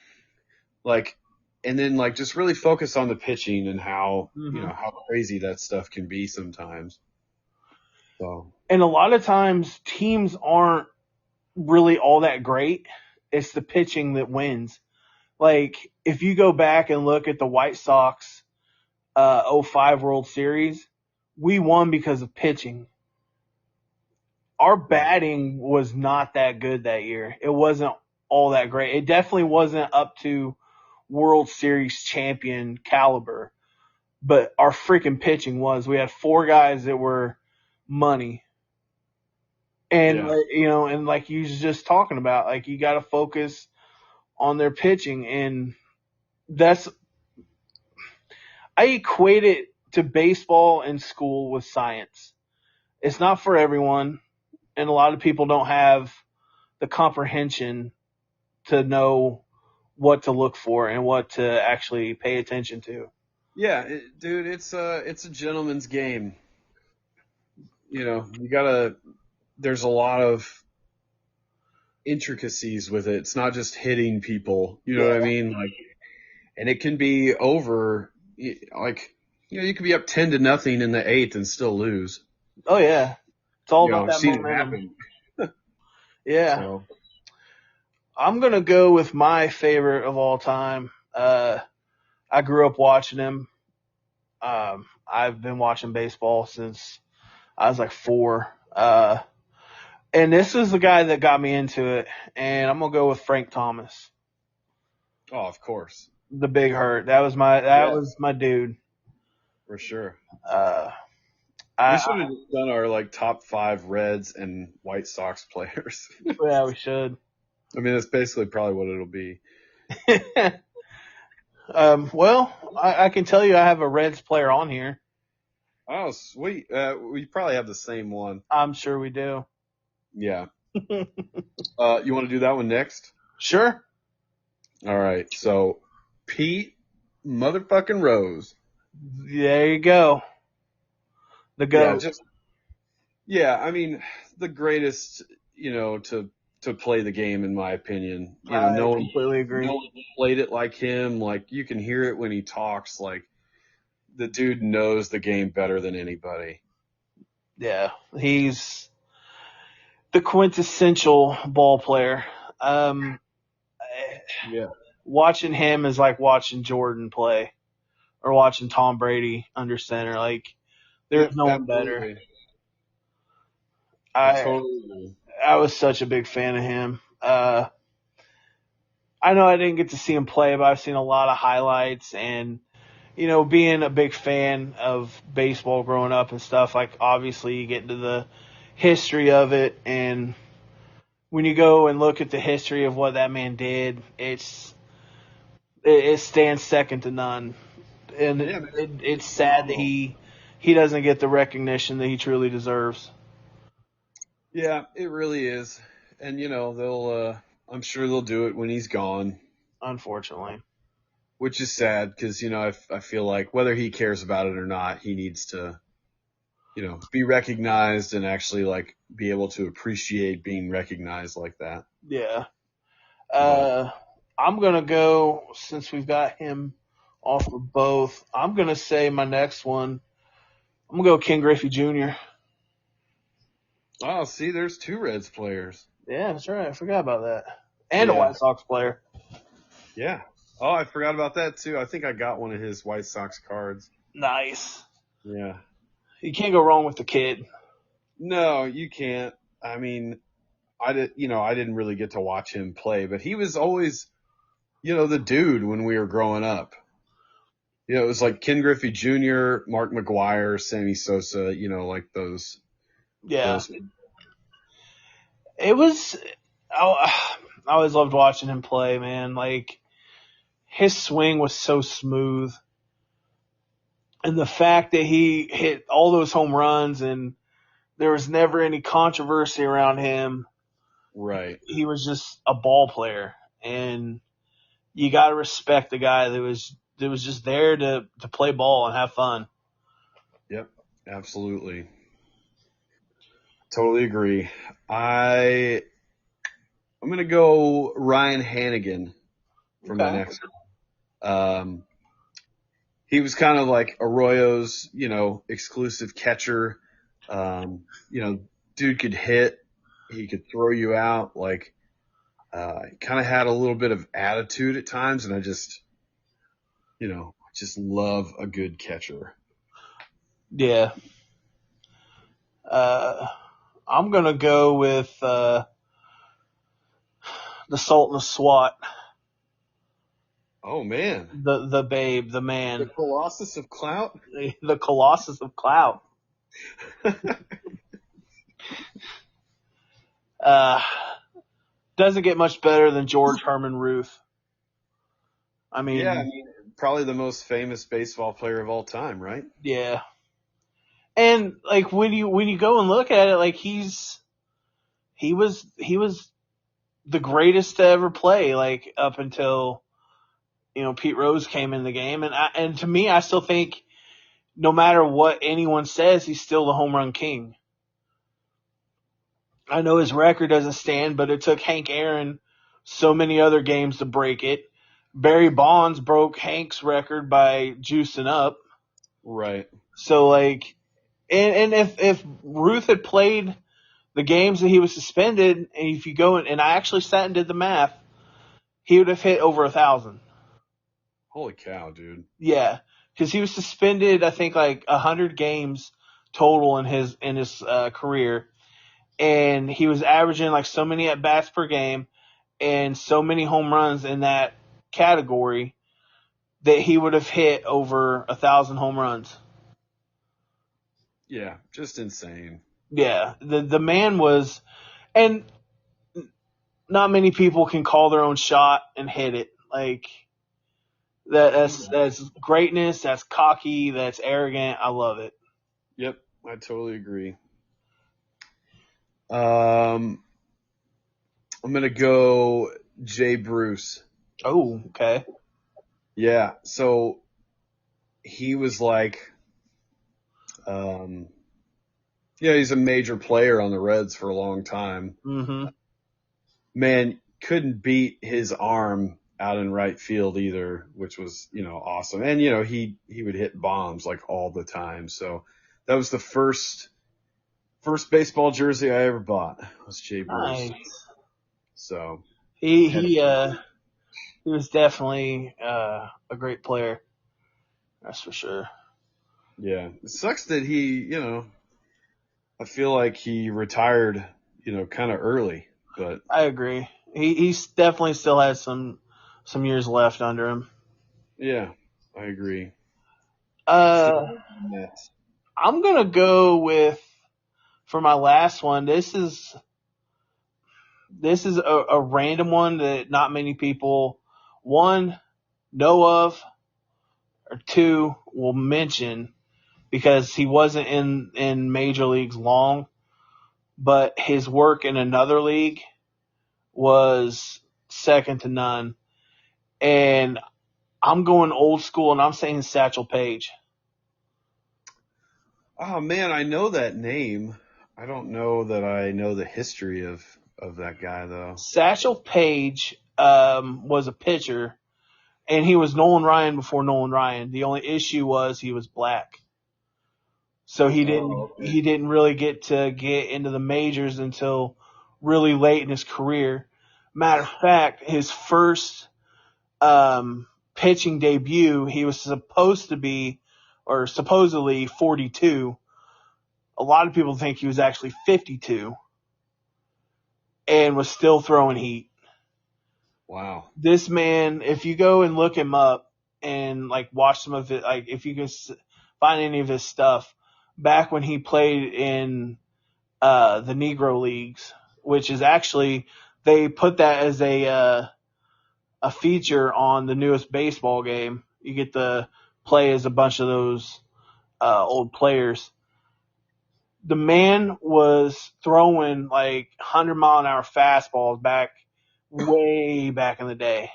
like, and then like just really focus on the pitching and how, how crazy that stuff can be sometimes. So, and a lot of times teams aren't really all that great. It's the pitching that wins. Like if you go back and look at the White Sox '05 World Series, we won because of pitching. Our batting was not that good that year. It wasn't all that great. It definitely wasn't up to World Series champion caliber, but our freaking pitching was. We had 4 guys that were money. And, and like you was just talking about, like you got to focus on their pitching. And I equate it to baseball and school with science. It's not for everyone. And a lot of people don't have the comprehension to know what to look for and what to actually pay attention to. yeah, dude, it's a gentleman's game. You gotta, there's a lot of intricacies with it. It's not just hitting people. You know what I mean? Like, and it can be over, like, you could be up 10-0 in the 8th and still lose. Oh yeah. It's all about I've that seen it momentum. happen. Yeah. So, I'm going to go with my favorite of all time. I grew up watching him. I've been watching baseball since I was like 4. And this is the guy that got me into it. And I'm going to go with Frank Thomas. oh, of course. The Big Hurt. That was my dude. For sure. We should have done our like top 5 Reds and White Sox players. Yeah, we should. I mean, that's basically probably what it'll be. Well, I can tell you I have a Reds player on here. Oh, sweet. We probably have the same one. I'm sure we do. Yeah. You want to do that one next? Sure. All right. So, Pete motherfucking Rose. There you go. The GOAT. Yeah, I mean, the greatest, to play the game, in my opinion. I completely agree. No one played it like him. Like, you can hear it when he talks. Like, the dude knows the game better than anybody. Yeah, he's the quintessential ball player. Watching him is like watching Jordan play or watching Tom Brady under center. Like, there's no one better. I was such a big fan of him. I know I didn't get to see him play, but I've seen a lot of highlights and, being a big fan of baseball growing up and stuff, like obviously you get into the history of it. And when you go and look at the history of what that man did, it stands second to none. And it's sad that he doesn't get the recognition that he truly deserves. Yeah, it really is. And, I'm sure they'll do it when he's gone. Unfortunately. Which is sad because, I feel like whether he cares about it or not, he needs to, be recognized and actually, like, be able to appreciate being recognized like that. Yeah. I'm going to go, since we've got him off of both, I'm going to say my next one, I'm going to go Ken Griffey Jr. Oh, see, there's 2 Reds players. Yeah, that's right. I forgot about that. And a White Sox player. Yeah. Oh, I forgot about that, too. I think I got one of his White Sox cards. Nice. Yeah. You can't go wrong with the kid. No, you can't. I mean, I didn't really get to watch him play, but he was always, the dude when we were growing up. It was like Ken Griffey Jr., Mark McGwire, Sammy Sosa, like those. Yeah. It was, I always loved watching him play, man. Like, his swing was so smooth. And the fact that he hit all those home runs and there was never any controversy around him. Right. He was just a ball player, and you got to respect the guy that was just there to play ball and have fun. Yep. Absolutely. Totally agree. I'm gonna go Ryan Hannigan for my Okay. next one. He was kind of like Arroyo's, exclusive catcher. Dude could hit. He could throw you out. Like, kind of had a little bit of attitude at times, and I just love a good catcher. Yeah. I'm gonna go with the Sultan of SWAT, Oh man, the babe, the the man, Colossus of Clout. the Colossus of Clout. Uh, doesn't get much better than George Herman Ruth. I mean, Yeah, probably the most famous baseball player of all time, right? yeah. And like when you go and look at it, like he was the greatest to ever play, like up until Pete Rose came in the game, and to me, I still think no matter what anyone says, he's still the home run king. I know his record doesn't stand, but it took Hank Aaron so many other games to break it. Barry Bonds broke Hank's record by juicing up. Right. So like, and if Ruth had played the games that he was suspended, and if you go and I actually sat and did the math, he would have hit over 1,000. Holy cow, dude. Yeah, because he was suspended, I think, like 100 games total in his career, and he was averaging like so many at bats per game and so many home runs in that category that he would have hit over 1,000 home runs. Yeah, just insane. Yeah, the man was, and not many people can call their own shot and hit it. Like that's greatness. That's cocky. That's arrogant. I love it. Yep, I totally agree. I'm gonna go Jay Bruce. Oh, okay. Yeah, so he was like, um, he's a major player on the Reds for a long time. Mm-hmm. Man, couldn't beat his arm out in right field either, which was, awesome. And, he would hit bombs like all the time. So that was the first baseball jersey I ever bought was Jay Bruce. Nice. So He was definitely a great player. That's for sure. yeah, it sucks that he, I feel like he retired, kind of early, but I agree. He's definitely still has some years left under him. yeah, I agree. I'm gonna go with for my last one. This is a random one that not many people one know of or two will mention because he wasn't in major leagues long, but his work in another league was second to none. And I'm going old school, and I'm saying Satchel Paige. Oh man, I know that name. I don't know that I know the history of that guy though. Satchel Paige was a pitcher, and he was Nolan Ryan before Nolan Ryan. The only issue was he was black, so he didn't really get into the majors until really late in his career. Matter of fact, his first pitching debut, he was supposed to be, or supposedly 42. A lot of people think he was actually 52 and was still throwing heat. Wow. This man, if you go and look him up and like watch some of it, like if you can find any of his stuff back when he played in the Negro Leagues, which is actually they put that as a feature on the newest baseball game. You get to play as a bunch of those old players. The man was throwing like 100-mile-an-hour fastballs way back in the day.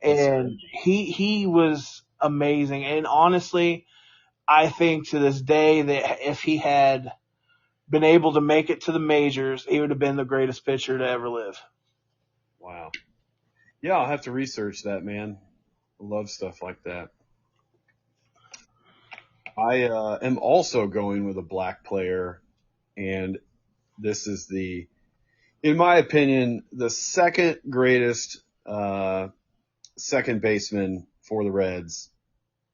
And he was amazing. And honestly, I think to this day that if he had been able to make it to the majors, he would have been the greatest pitcher to ever live. Wow. Yeah, I'll have to research that, man. I love stuff like that. I am also going with a black player, and this is in my opinion, the second greatest second baseman for the Reds,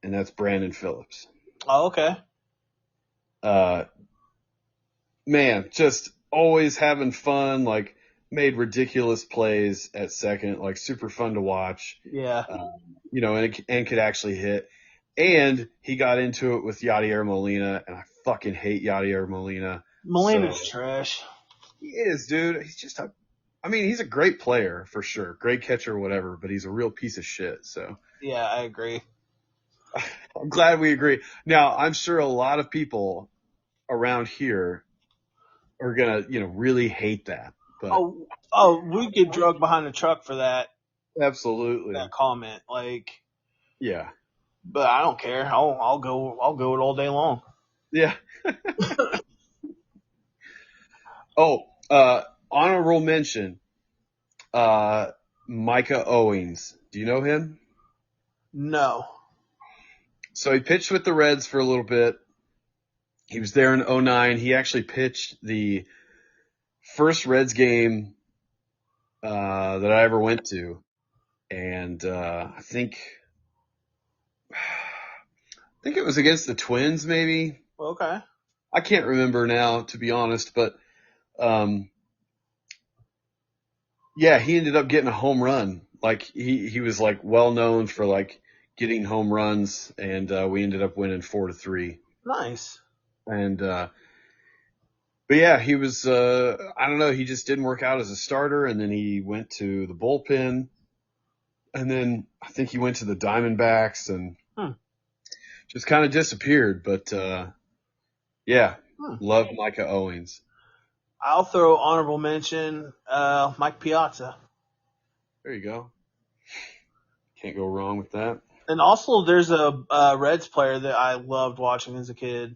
and that's Brandon Phillips. Oh, okay. Man, just always having fun, like made ridiculous plays at second, like super fun to watch. Yeah. And could actually hit. And he got into it with Yadier Molina, and I fucking hate Yadier Molina. Molina's trash. He is, dude. He's a great player for sure. Great catcher, whatever, but he's a real piece of shit, so. Yeah, I agree. I'm glad we agree. Now, I'm sure a lot of people around here are gonna, really hate that. But we get drugged behind the truck for that. Absolutely. That comment, like. Yeah. But I don't care. I'll go it all day long. Yeah. Honorable mention. Micah Owings. Do you know him? No. So he pitched with the Reds for a little bit. He was there in 2009. He actually pitched the first Reds game that I ever went to. And I think it was against the Twins, maybe. Okay. I can't remember now, to be honest, but yeah, he ended up getting a home run. Like he was like well known for like getting home runs, and we ended up winning 4-3. Nice. And but yeah, he was I don't know, he just didn't work out as a starter, and then he went to the bullpen, and then I think he went to the Diamondbacks and just kind of disappeared. But yeah, love Micah Owings. I'll throw honorable mention, Mike Piazza. There you go. Can't go wrong with that. And also, there's a Reds player that I loved watching as a kid,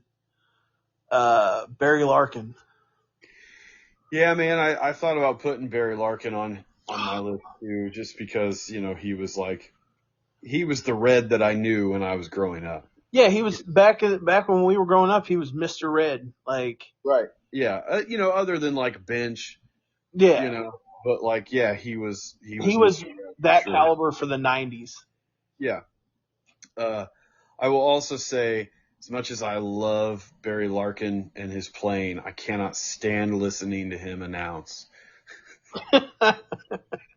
Barry Larkin. Yeah, man, I thought about putting Barry Larkin on my list too, just because he was the Red that I knew when I was growing up. Yeah, he was back when we were growing up. He was Mr. Red, like. Right. Yeah. Other than like bench. Yeah. But like, yeah, he was that caliber for the 90s. Yeah. I will also say, as much as I love Barry Larkin and his playing, I cannot stand listening to him announce. It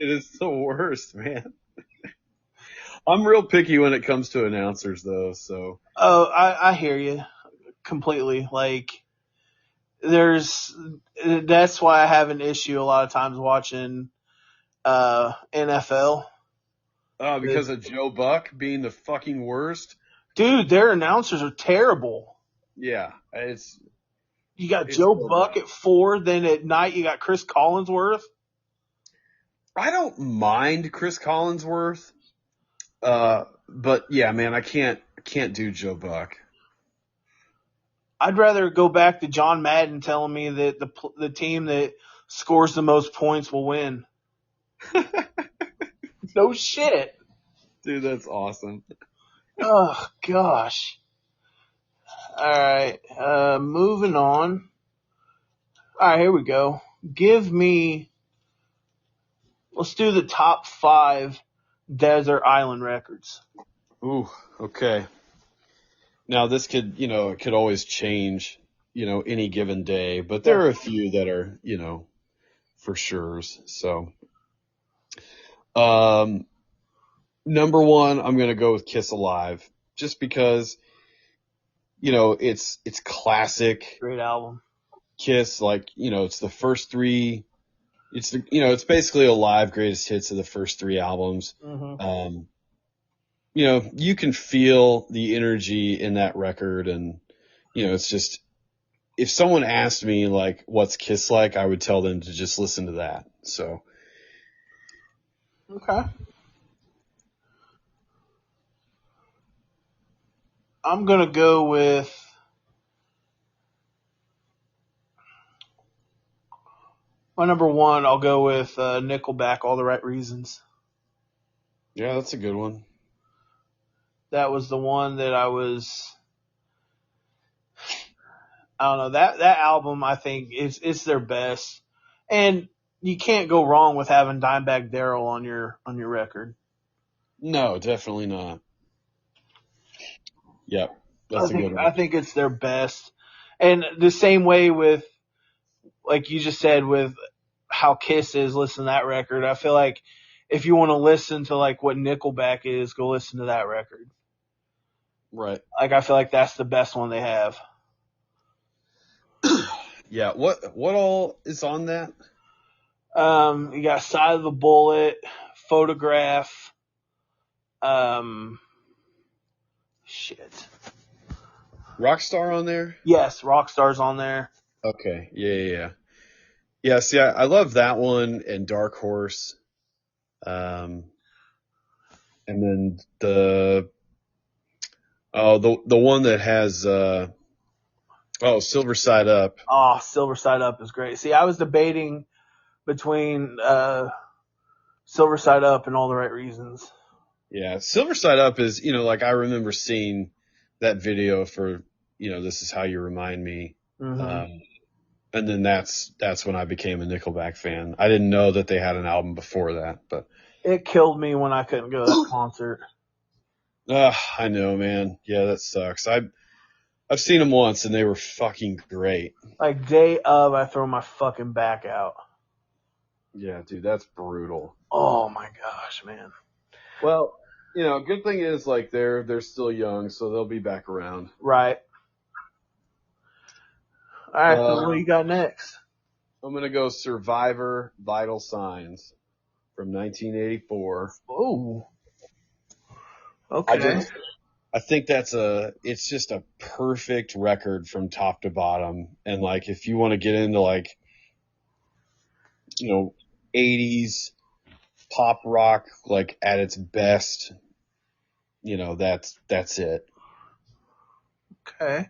is the worst, man. I'm real picky when it comes to announcers, though. So. Oh, I hear you completely. Like, that's why I have an issue a lot of times watching NFL. Oh, because of Joe Buck being the fucking worst? Dude, their announcers are terrible. Yeah, you got Joe Buck at 4, then at night you got Chris Collinsworth. I don't mind Chris Collinsworth. But yeah, man, I can't do Joe Buck. I'd rather go back to John Madden telling me that the team that scores the most points will win. No shit. Dude, that's awesome. Oh, gosh. All right. Moving on. All right, here we go. Let's do the top 5 desert island records. Ooh, okay. Now this could, it could always change, any given day, but there are a few that are, for sure. So, number 1, I'm going to go with Kiss Alive, just because, it's classic. Great album. Kiss, like, it's the first 3, it's basically a live greatest hits of the first 3 albums. Mm-hmm. you can feel the energy in that record, and it's just, if someone asked me like what's Kiss like, I would tell them to just listen to that. So Okay. I'm gonna go with my number one. I'll go with Nickelback. All the Right Reasons. yeah, that's a good one. That was the one that I don't know, that album. I think it's their best, and you can't go wrong with having Dimebag Darrell on your record. No, definitely not. Yep, I that's a think good one. I think it's their best, and the same way with, like you just said, with how Kiss is. Listen to that record. I feel like if you want to listen to like what Nickelback is, go listen to that record. Right. Like I feel like that's the best one they have. Yeah. What all is on that? You got Side of the Bullet, Photograph, um, shit. Rockstar on there? Yes, Rockstar's on there. Okay. Yeah, yeah, yeah. Yeah, see, I love that one and Dark Horse. Um, and then the one that has Silver Side Up. Oh, Silver Side Up is great. See, I was debating between Silver Side Up and All the Right Reasons. Yeah, Silver Side Up is, like I remember seeing that video for, This Is How You Remind Me. Mm-hmm. Um, and then that's when I became a Nickelback fan. I didn't know that they had an album before that, but It killed me when I couldn't go to that concert. I know, man. Yeah, that sucks. I've seen them once and they were fucking great. Like day of, I throw my fucking back out. Yeah, dude, that's brutal. Oh my gosh, man. Well, good thing is like they're still young, so they'll be back around. Right. All right. So what Uh, do you got next? I'm gonna go Survivor Vital Signs from 1984. Oh. I Okay. just I think it's just a perfect record from top to bottom. And like if you want to get into like, you know, 80s pop rock like at its best, that's it. Okay.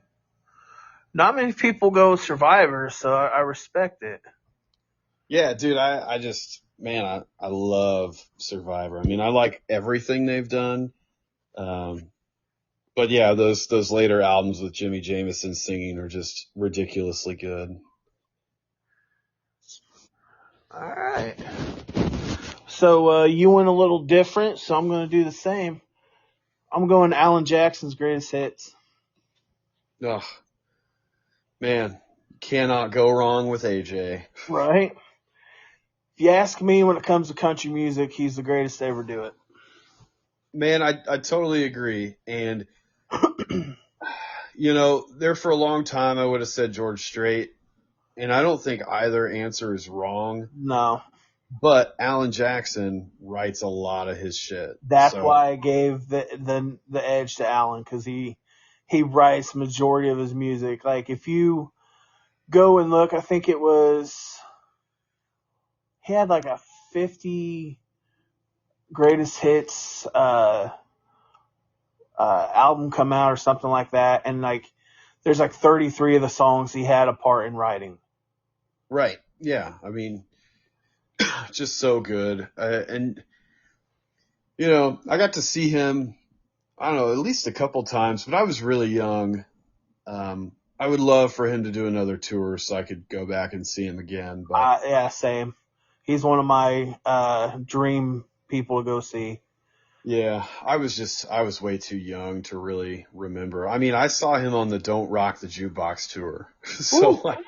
Not many people go Survivor, so I respect it. Yeah, dude, I just, man, I love Survivor. I mean, I like everything they've done. Um, but yeah, those later albums with Jimmy Jamison singing are just ridiculously good. All right. So you went a little different, so I'm going to do the same. I'm going Alan Jackson's greatest hits. Oh, man, cannot go wrong with AJ. Right. If you ask me, when it comes to country music, he's the greatest to ever do it. Man, I totally agree. And, there for a long time, I would have said George Strait. And I don't think either answer is wrong. No. But Alan Jackson writes a lot of his shit. That's So, why I gave the edge to Alan, because he writes majority of his music. Like if you go and look, I think it was he had like a 50 greatest hits album come out or something like that, and like there's like 33 of the songs he had a part in writing. right. Yeah. I mean, just so good. And, I got to see him, I don't know, at least a couple times, but I was really young. I would love for him to do another tour so I could go back and see him again. But Yeah, same. He's one of my dream people to go see. yeah, I was way too young to really remember. I mean, I saw him on the Don't Rock the Jukebox tour. So like,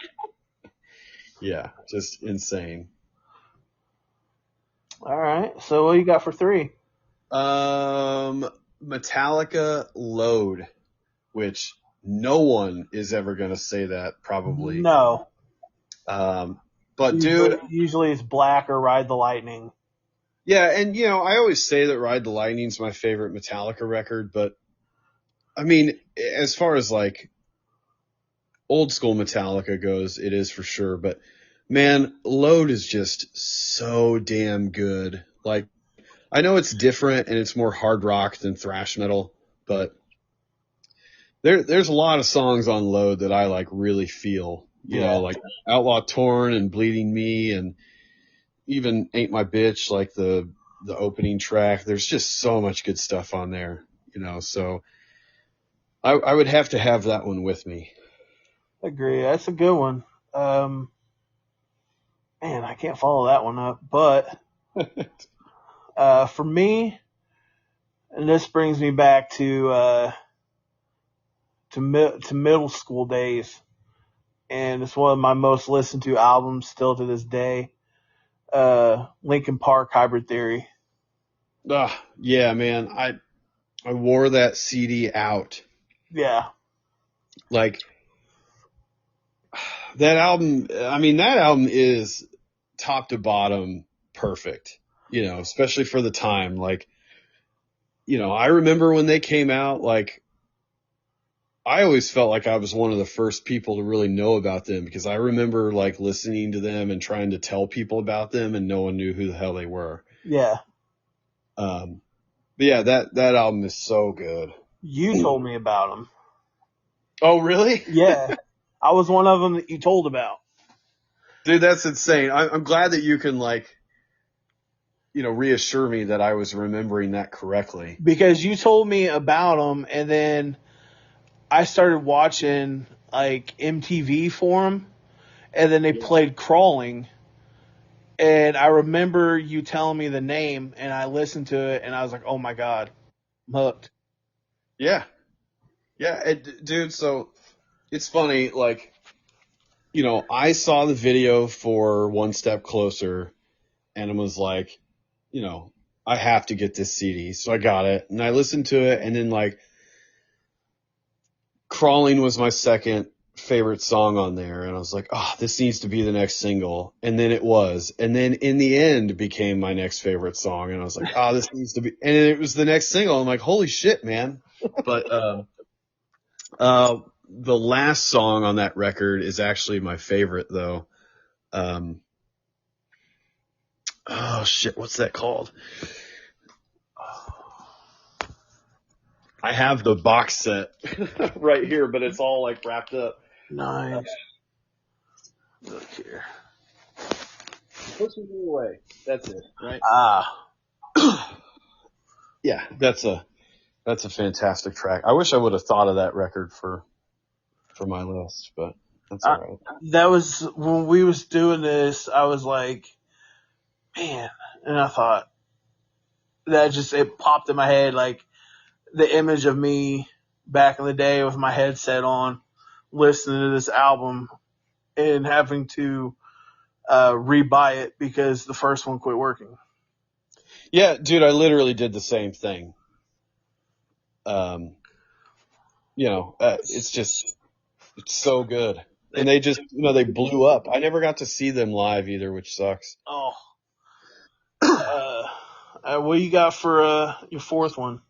yeah, just insane. All right. So what you got for 3? Metallica Load, which no one is ever going to say that probably. No. But dude, Usually it's Black or Ride the Lightning. Yeah, and I always say that Ride the Lightning's my favorite Metallica record, but I mean, as far as like old school Metallica goes, it is for sure. But man, Load is just so damn good. Like, I know it's different and it's more hard rock than thrash metal, but there's a lot of songs on Load that I like really feel. Yeah. Like Outlaw Torn and Bleeding Me, and even Ain't My Bitch, like the opening track. There's just so much good stuff on there. So I would have to have that one with me. Agree. That's a good one. Man, I can't follow that one up. But for me, and this brings me back to middle school days, and it's one of my most listened to albums still to this day. Linkin Park, Hybrid Theory. Yeah, man. I wore that CD out. Yeah. Like that album, I mean, that album is top to bottom perfect, especially for the time. Like, I remember when they came out, like, I always felt like I was one of the first people to really know about them, because I remember like listening to them and trying to tell people about them and no one knew who the hell they were. Yeah. But yeah, that album is so good. You told me about them. Oh, really? Yeah. I was one of them that you told about. Dude, that's insane. I'm glad that you can reassure me that I was remembering that correctly. Because you told me about them, and then I started watching like MTV for them, and then they played Crawling. And I remember you telling me the name, and I listened to it, and I was like, oh my God, I'm hooked. Yeah. Yeah, dude, so it's funny, like, I saw the video for One Step Closer and I was like, I have to get this CD. So I got it and I listened to it, and then like Crawling was my second favorite song on there, and I was like, oh, this needs to be the next single. And then it was. And then in the end became my next favorite song, and I was like, oh, this needs to be, and it was the next single. I'm like, holy shit, man. But the last song on that record is actually my favorite, though. Oh shit, what's that called? I have the box set right here, but it's all like wrapped up. Nice. Look here. Push me away. That's it, right? Yeah, that's a fantastic track. I wish I would have thought of that record for my list, but that's all right. That was when we was doing this. I was like, man, and I thought it popped in my head, like the image of me back in the day with my headset on, listening to this album and having to rebuy it because the first one quit working. Yeah, dude, I literally did the same thing. It's so good. And they just, they blew up. I never got to see them live either, which sucks. Oh. What you got for your fourth one?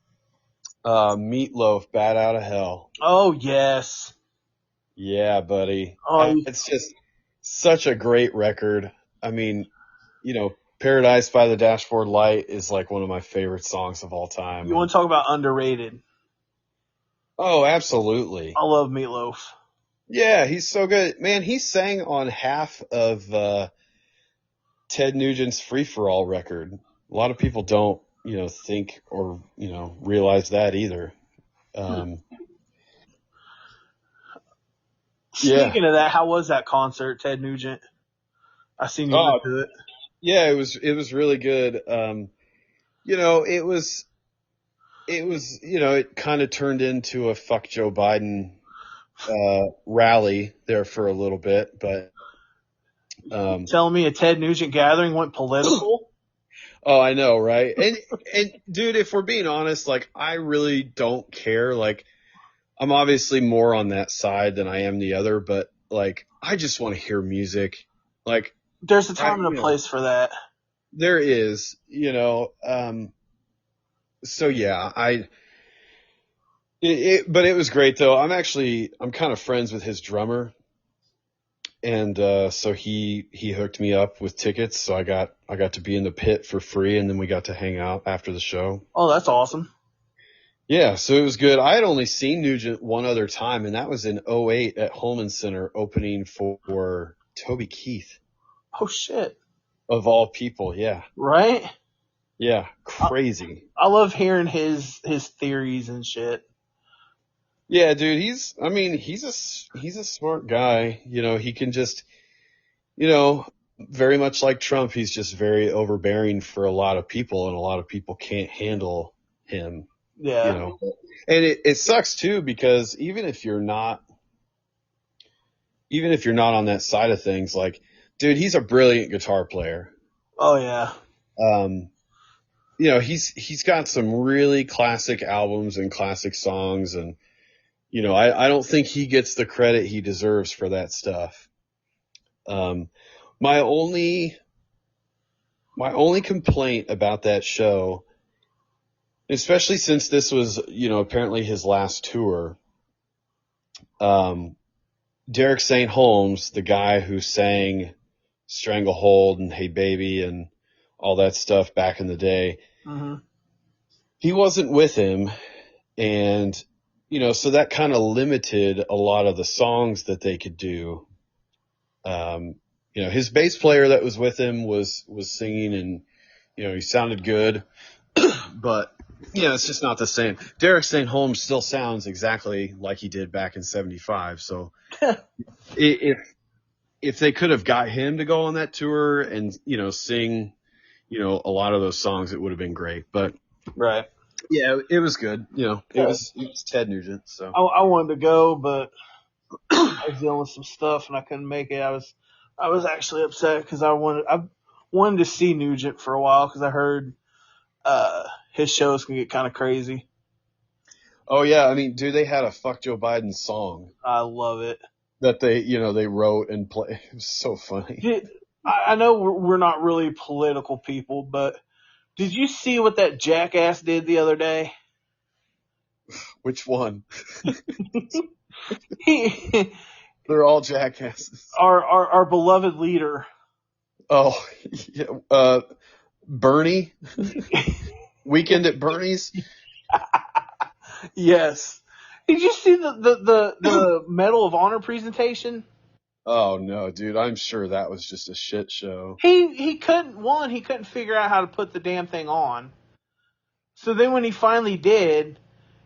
Meatloaf, Bat Out of Hell. Oh, yes. Yeah, buddy. Oh, it's just such a great record. I mean, Paradise by the Dashboard Light is like one of my favorite songs of all time. You want to talk about underrated? Oh, absolutely. I love Meatloaf. Yeah, he's so good. Man, he sang on half of Ted Nugent's Free For All record. A lot of people don't, think or, realize that either. Speaking of that, how was that concert, Ted Nugent? I seen you went to it. Yeah, it was really good. It kind of turned into a fuck Joe Biden rally there for a little bit, but telling me a Ted Nugent gathering went political? Oh, I know, right? And dude, if we're being honest, like, I really don't care. Like, I'm obviously more on that side than I am the other, but like, I just want to hear music. Like, there's a time and a place for that. there is, so yeah, but it was great though. I'm kind of friends with his drummer, and so he hooked me up with tickets, so I got to be in the pit for free, and then we got to hang out after the show. Oh, that's awesome. Yeah, so it was good. I had only seen Nugent one other time, and that was in '08 at Holman Center, opening for Toby Keith, Oh shit. of all people. Yeah, Right? yeah, I, crazy. I love hearing his theories and shit. Yeah, dude, he's a smart guy. He can just, you know, very much like Trump, he's just very overbearing for a lot of people, and a lot of people can't handle him, you Yeah. know. And it sucks too, because even if you're not on that side of things, like, dude, he's a brilliant guitar player. Oh yeah. Um, he's got some really classic albums and classic songs, and I don't think he gets the credit he deserves for that stuff. Um, my only complaint about that show, especially since this was, apparently his last tour, Derek St. Holmes, the guy who sang Stranglehold and Hey Baby and all that stuff back in the day, Mhm. he wasn't with him. And, so that kind of limited a lot of the songs that they could do. His bass player that was with him was singing, and, he sounded good, but, it's just not the same. Derek St. Holmes still sounds exactly like he did back in '75. So if they could have got him to go on that tour and, sing, a lot of those songs, it would have been great. But Right. yeah, it was good. It was Ted Nugent. So I wanted to go, but I was dealing with some stuff and I couldn't make it. I was actually upset because I wanted to see Nugent for a while because I heard his shows can get kind of crazy. oh yeah, I mean, dude, they had a "Fuck Joe Biden" song I love it. that they wrote and play. It was so funny. I know we're not really political people, but did you see what that jackass did the other day? Which one? He, They're all jackasses. our beloved leader. Oh yeah, Bernie. Weekend at Bernie's. Yes. Did you see the Medal of Honor presentation? Oh no, dude, I'm sure that was just a shit show. He couldn't figure out how to put the damn thing on. So then when he finally did,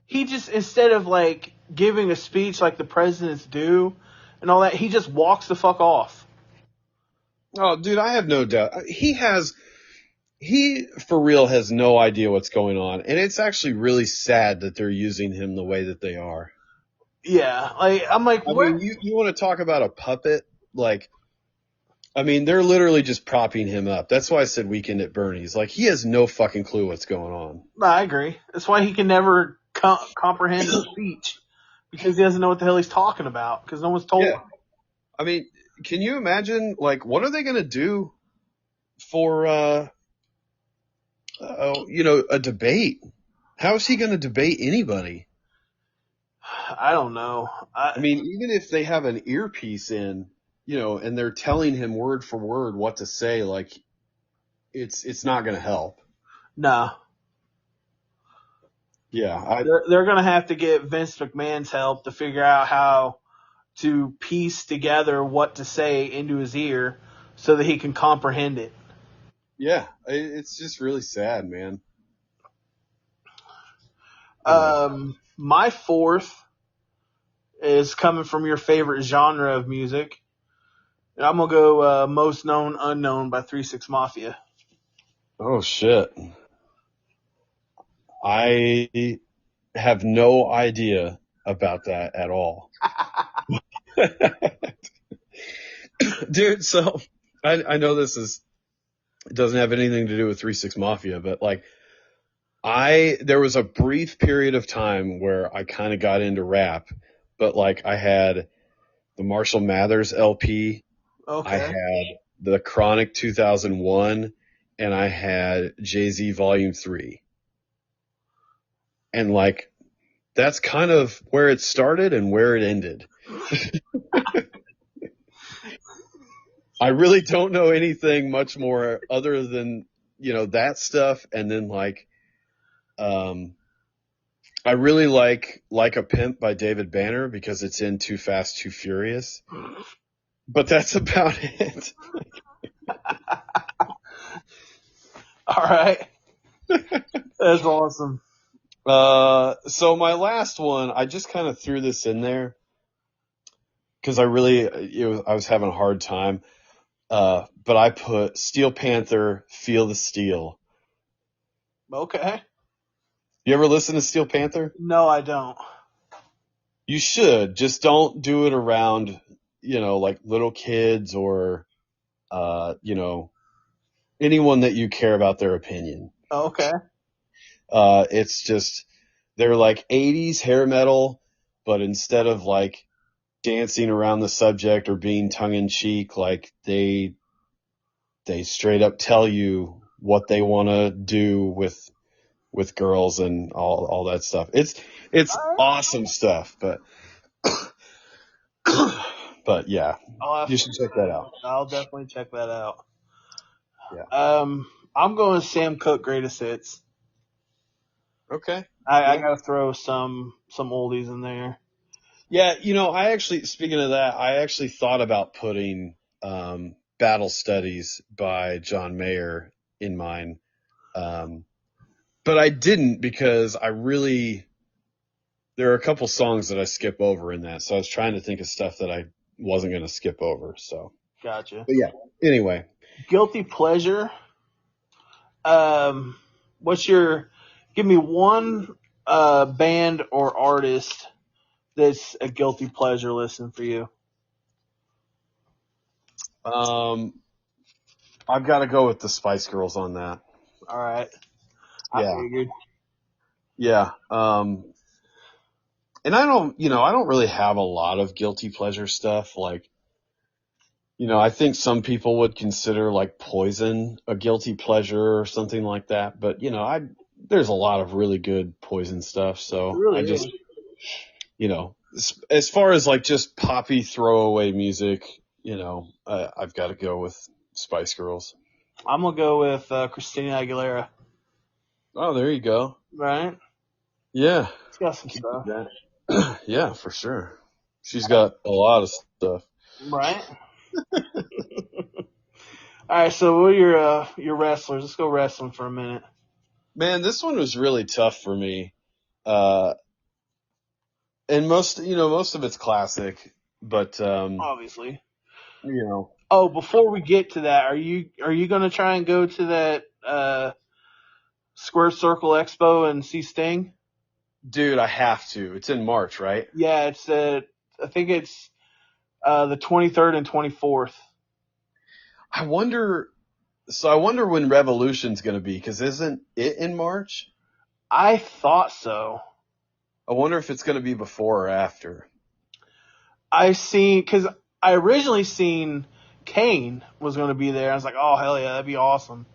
he just, instead of like giving a speech like the presidents do and all that, he just walks the fuck off. Oh, dude, I have no doubt. He for real has no idea what's going on. And it's actually really sad that they're using him the way that they are. Yeah, like I'm like, I where? mean, you want to talk about a puppet? Like, I mean, they're literally just propping him up. That's why I said Weekend at Bernie's. Like, he has no fucking clue what's going on. No, I agree. That's why he can never comprehend a speech because he doesn't know what the hell he's talking about because no one's told him. Yeah. I mean, can you imagine, like, what are they going to do for, a debate? How is he going to debate anybody? I don't know. I mean, even if they have an earpiece in, and they're telling him word for word what to say, like, it's not going to help. No. Yeah. They're going to have to get Vince McMahon's help to figure out how to piece together what to say into his ear so that he can comprehend it. Yeah. It's just really sad, man. My fourth is coming from your favorite genre of music. And I'm going to go Most Known Unknown by 3 6 Mafia. Oh, shit. I have no idea about that at all. Dude, so I know it doesn't have anything to do with 3 6 Mafia, but like there was a brief period of time where I kind of got into rap, but like I had the Marshall Mathers LP. Okay. I had the Chronic 2001 and I had Jay-Z Volume 3. And like, that's kind of where it started and where it ended. I really don't know anything much more other than, that stuff. And then like, I really like a Pimp by David Banner because it's in Too Fast, Too Furious. But that's about it. All right. That's awesome. So my last one, I just kind of threw this in there because I was having a hard time. But I put Steel Panther, Feel the Steel. Okay. You ever listen to Steel Panther? No, I don't. You should. Just don't do it around, like little kids or, anyone that you care about their opinion. Okay. It's just, they're like 80s hair metal, but instead of like dancing around the subject or being tongue in cheek, like they straight up tell you what they want to do with girls and all that stuff. It's awesome stuff, but yeah, you should check that out. I'll definitely check that out. Yeah. I'm going Sam Cooke Greatest Hits. Okay. I gotta throw some oldies in there. Yeah, speaking of that, I actually thought about putting Battle Studies by John Mayer in mine. But I didn't because there are a couple songs that I skip over in that. So I was trying to think of stuff that I wasn't going to skip over. So. Gotcha. But yeah, anyway. Guilty pleasure. Give me one band or artist that's a guilty pleasure listen for you. I've got to go with the Spice Girls on that. All right. Yeah. I figured. Yeah. And I don't really have a lot of guilty pleasure stuff. Like, I think some people would consider like Poison a guilty pleasure or something like that. But, there's a lot of really good Poison stuff. So really I just, as far as like just poppy throwaway music, I've got to go with Spice Girls. I'm going to go with Christina Aguilera. Oh, there you go. Right? Yeah. It's got some stuff. Yeah, for sure. She's got a lot of stuff. Right? All right, so what are your wrestlers? Let's go wrestling for a minute. Man, this one was really tough for me. And most of it's classic, but obviously. Oh, before we get to that, are you going to try and go to that Square Circle Expo and see Sting? Dude, I have to. It's in March, right? Yeah, it's I think it's the 23rd and 24th. I wonder when Revolution's going to be, because isn't it in March? I thought so. I wonder if it's going to be before or after. Because I originally seen Kane was going to be there. I was like, oh, hell yeah, that'd be awesome.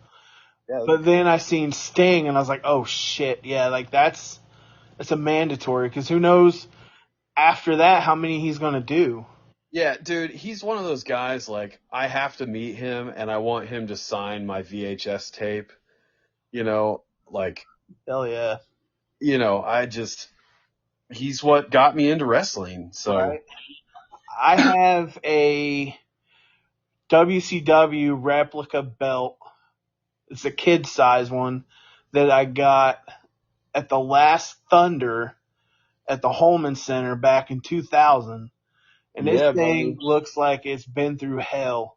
Yeah, but then I seen Sting, and I was like, oh, shit, yeah, like that's a mandatory, because who knows after that how many he's going to do. Yeah, dude, he's one of those guys, like, I have to meet him, and I want him to sign my VHS tape, like... Hell yeah. He's what got me into wrestling, so... Right. I have a WCW replica belt. It's a kid-size one that I got at the last Thunder at the Holman Center back in 2000. And this thing looks like it's been through hell.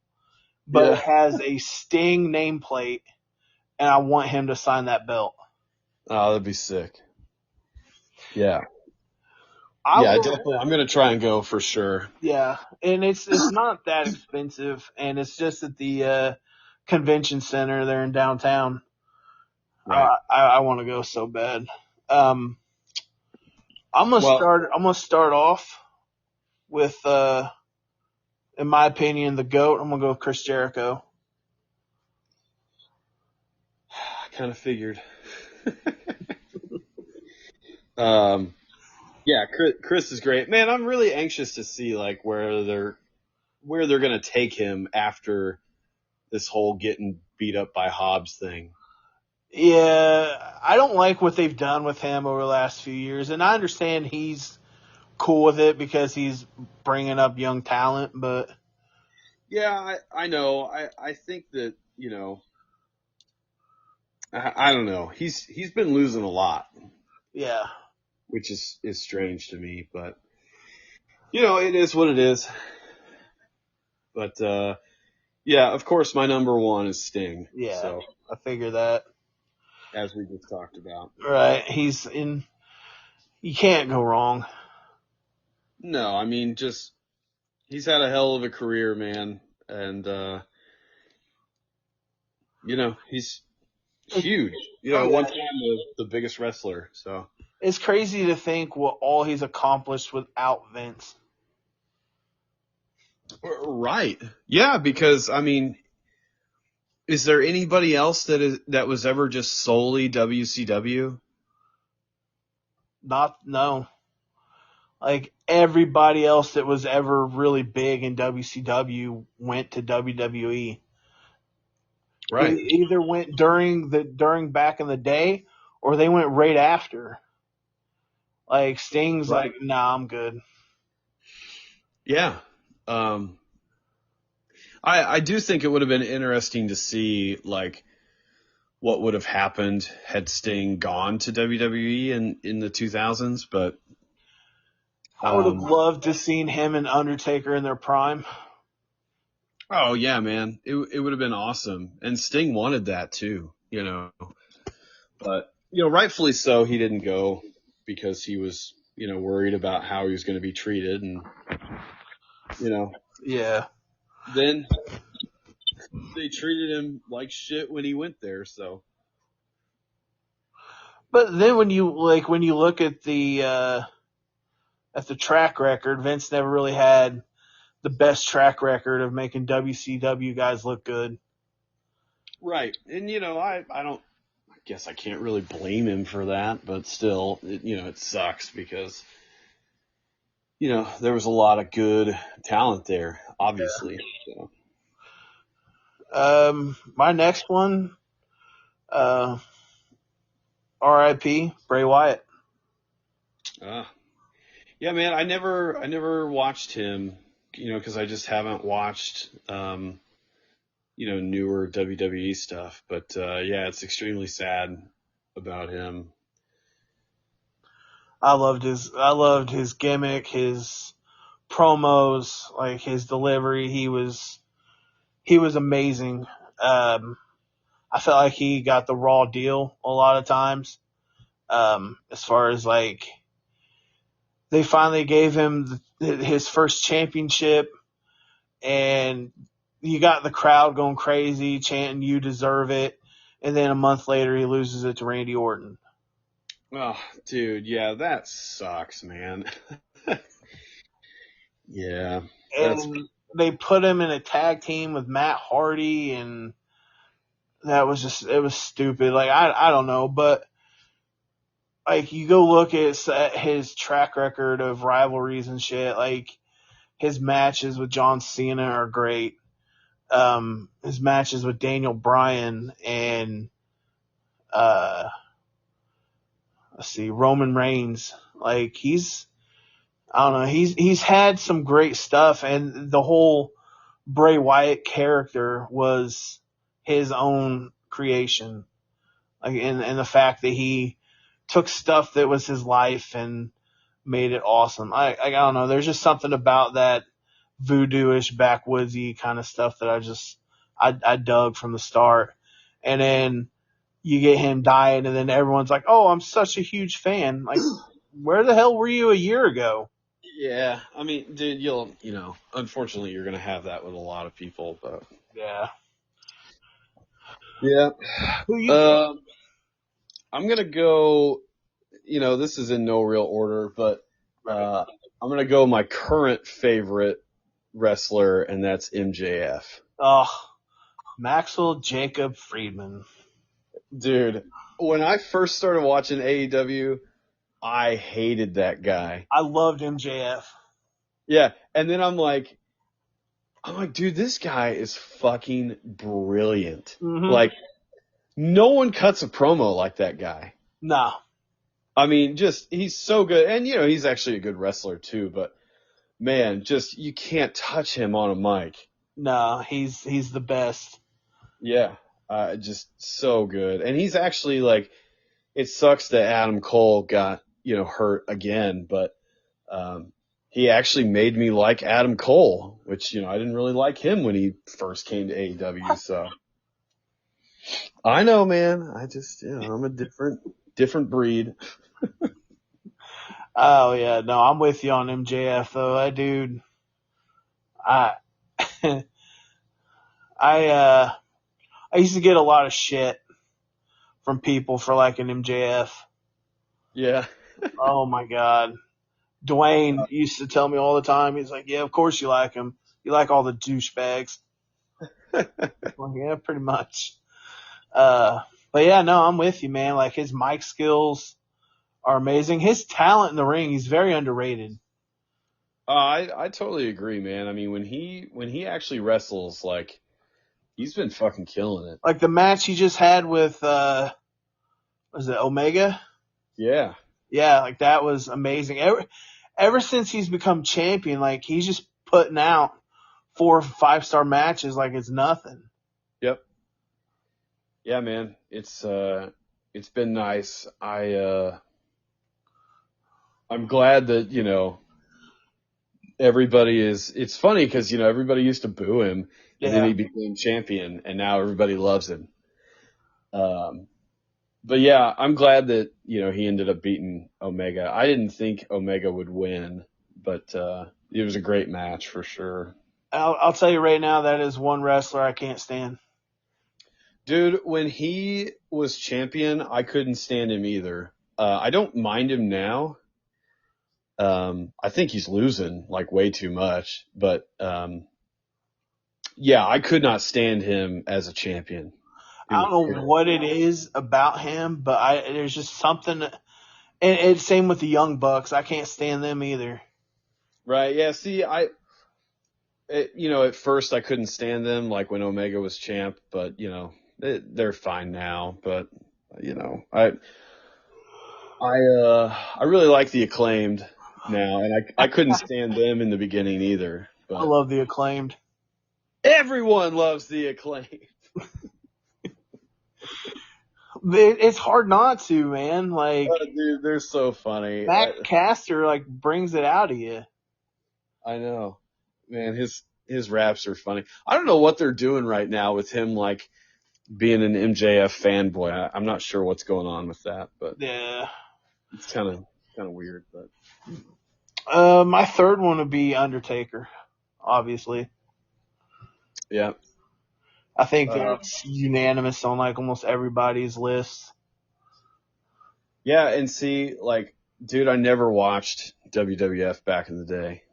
But it has a Sting nameplate, and I want him to sign that belt. Oh, that'd be sick. Yeah. Definitely. I'm going to try and go for sure. Yeah, and it's not that expensive, and it's just at the convention center there in downtown. Right. I want to go so bad. I'm gonna start off with, in my opinion, the GOAT. I'm gonna go with Chris Jericho. kind of figured. Yeah, Chris is great, man. I'm really anxious to see like where they're gonna take him after this whole getting beat up by Hobbs thing. Yeah, I don't like what they've done with him over the last few years, and I understand he's cool with it because he's bringing up young talent, but Yeah, I know. I think that, I don't know. He's been losing a lot, yeah. which is strange to me, but it is what it is. But yeah, of course my number one is Sting. Yeah, So I figure that. as we just talked about. Right, he's in. You can't go wrong. No, I mean just he's had a hell of a career, man, and he's huge. At one time the biggest wrestler. So It's crazy to think what all he's accomplished without Vince. right, yeah, because I mean, is there anybody else that was ever just solely WCW? No. Like everybody else that was ever really big in WCW went to WWE. Right. Either went during back in the day or they went right after. Like Sting's Right. like, nah, I'm good. Yeah. I do think it would have been interesting to see like what would have happened had Sting gone to WWE in the 2000s, but I would have loved to seen him and Undertaker in their prime. oh yeah, man, it would have been awesome, and Sting wanted that too, but rightfully so, he didn't go because he was worried about how he was going to be treated, and Yeah. then they treated him like shit when he went there, so. But then when you look at the track record, Vince never really had the best track record of making WCW guys look good. Right. And I guess I can't really blame him for that, but still, it sucks because there was a lot of good talent there, obviously. Yeah. So. My next one, R.I.P. Bray Wyatt. Yeah, man, I never watched him, because I just haven't watched, newer WWE stuff. But yeah, it's extremely sad about him. I loved his gimmick, his promos, like his delivery. He was amazing. I felt like he got the raw deal a lot of times. As far as like, they finally gave him his first championship, and you got the crowd going crazy, chanting, "You deserve it." And then a month later, he loses it to Randy Orton. Oh, dude, yeah, that sucks, man. Yeah. And they put him in a tag team with Matt Hardy, and it was stupid. Like, I don't know, but like, you go look at his track record of rivalries and shit, like his matches with John Cena are great. His matches with Daniel Bryan and, Roman Reigns, like I don't know, he's had some great stuff, and the whole Bray Wyatt character was his own creation. Like, and the fact that he took stuff that was his life and made it awesome. I don't know. There's just something about that voodoo-ish, backwoodsy kind of stuff that I dug from the start. And then you get him dying, and then everyone's like, "Oh, I'm such a huge fan." Like, where the hell were you a year ago? Yeah, I mean, dude, unfortunately, you're gonna have that with a lot of people, but Yeah. yeah. Who you? I'm gonna go. This is in no real order, but I'm gonna go my current favorite wrestler, and that's MJF. Oh, Maxwell Jacob Friedman. Dude, when I first started watching AEW, I hated that guy. I loved MJF. Yeah, and then I'm like, dude, this guy is fucking brilliant. Mm-hmm. Like, no one cuts a promo like that guy. No, I mean, just he's so good, and he's actually a good wrestler too. But man, just you can't touch him on a mic. no, he's the best. Yeah, just so good, and he's actually like, it sucks that Adam Cole got hurt again, but he actually made me like Adam Cole, which I didn't really like him when he first came to AEW. So I know, man. I just I'm a different breed. Oh yeah, no, I'm with you on MJF though. That dude, I I I used to get a lot of shit from people for liking MJF. Yeah. Oh my god. Dwayne used to tell me all the time, he's like, yeah, of course you like him. You like all the douchebags. Well, yeah, pretty much. But yeah, no, I'm with you, man. Like his mic skills are amazing. His talent in the ring, he's very underrated. I totally agree, man. I mean, when he actually wrestles, like he's been fucking killing it. Like the match he just had with, was it Omega? Yeah. Yeah, like that was amazing. Ever since he's become champion, like he's just putting out 4 or 5-star matches like it's nothing. Yep. Yeah, man. It's been nice. I'm glad that, everybody it's funny because, everybody used to boo him and then Yeah. he became champion and now everybody loves him. But yeah, I'm glad that, he ended up beating Omega. I didn't think Omega would win, but, it was a great match for sure. I'll tell you right now, that is one wrestler I can't stand. Dude, when he was champion, I couldn't stand him either. I don't mind him now. I think he's losing like way too much, but yeah, I could not stand him as a champion. I don't know what it is about him, but there's just something. And it's same with the Young Bucks. I can't stand them either. Right? Yeah. See, at first I couldn't stand them, like when Omega was champ, but they're fine now. But I really like the Acclaimed now, and I couldn't stand them in the beginning either. I But love the Acclaimed. everyone loves the Acclaimed. It's hard not to, man. Like Oh, dude, they're so funny. Matt Caster, like brings it out of you. I know, man. His raps are funny. I don't know what they're doing right now with him, like being an MJF fanboy. I'm not sure what's going on with that, but Yeah. it's kind of weird. But My third one would be Undertaker, obviously. yeah, I think that's unanimous on like almost everybody's list. yeah. And see, like, dude, I never watched WWF back in the day,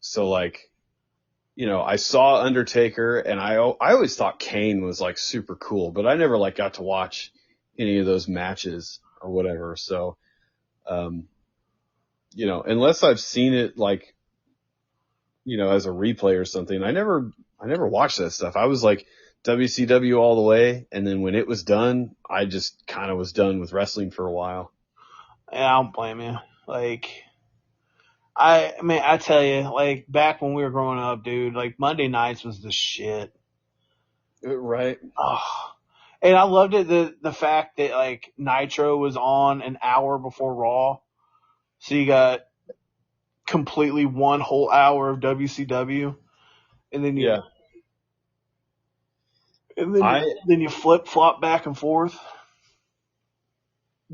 so like, I saw Undertaker, and I always thought Kane was like super cool, but I never like got to watch any of those matches or whatever. So, unless I've seen it like, as a replay or something, I never watched that stuff. I was like WCW all the way, and then when it was done, I just kind of was done with wrestling for a while. Yeah, I don't blame you. Like, I mean, I tell you, like back when we were growing up, dude, like Monday nights was the shit. Right. Oh. And I loved it, the fact that like Nitro was on an hour before Raw. So you got completely one whole hour of WCW. And then Yeah. then you flip flop back and forth.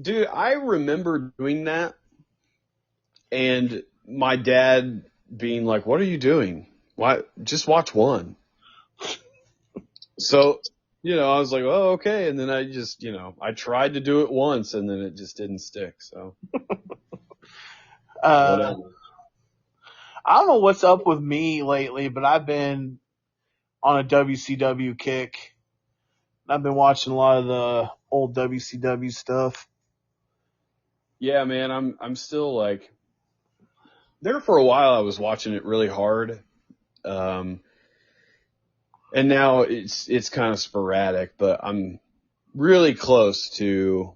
Dude, I remember doing that and my dad being like, "What are you doing? Why? Just watch one." So, I was like, "Oh, okay." And then I just, I tried to do it once and then it just didn't stick. So, whatever. I don't know what's up with me lately, but I've been on a WCW kick. I've been watching a lot of the old WCW stuff. Yeah, man, I'm still like there for a while. I was watching it really hard, um, and now it's kind of sporadic. But I'm really close to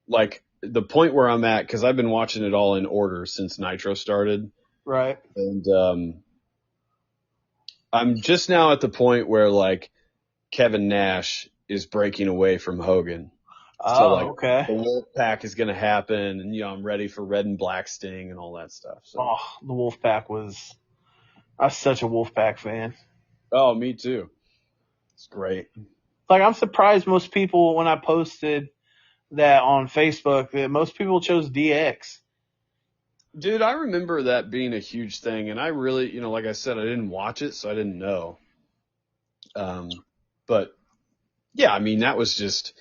like the point where I'm at because I've been watching it all in order since Nitro started, Right. and I'm just now at the point where like Kevin Nash is breaking away from Hogan. So Oh, like okay. the Wolf Pack is going to happen, and I'm ready for Red and Black Sting and all that stuff. So, Oh, the Wolfpack was. I was such a Wolfpack fan. oh, me too. It's great, Like, I'm surprised most people, when I posted that on Facebook, that most people chose DX. dude. I remember that being a huge thing, and I really, like I said, I didn't watch it, so I didn't know. Um, but yeah, I mean that was just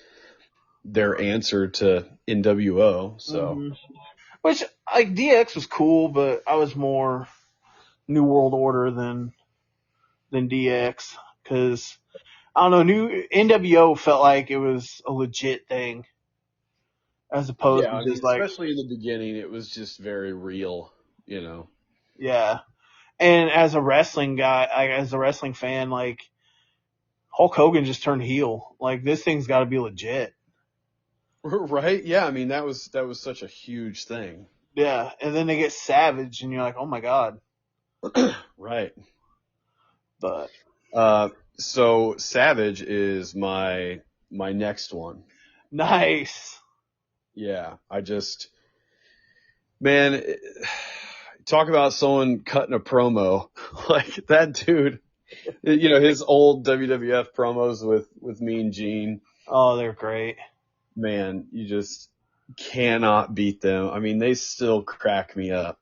their answer to NWO. So hmm Which, like, DX was cool, but I was more New World Order than DX. Because, I don't know, new NWO felt like it was a legit thing as opposed yeah, to I mean, just like, especially in the beginning, it was just very real. You know. yeah. And as a wrestling guy, as a wrestling fan, like, Hulk Hogan just turned heel. Like, this thing's got to be legit. Right? Yeah, I mean that was such a huge thing. Yeah. And then they get Savage, and you're like, oh my God. Right. But So Savage is my next one. nice. Yeah, man, talk about someone cutting a promo like that dude. His old WWF promos with Mean Gene. Oh, they're great. Man, you just cannot beat them. I mean, they still crack me up.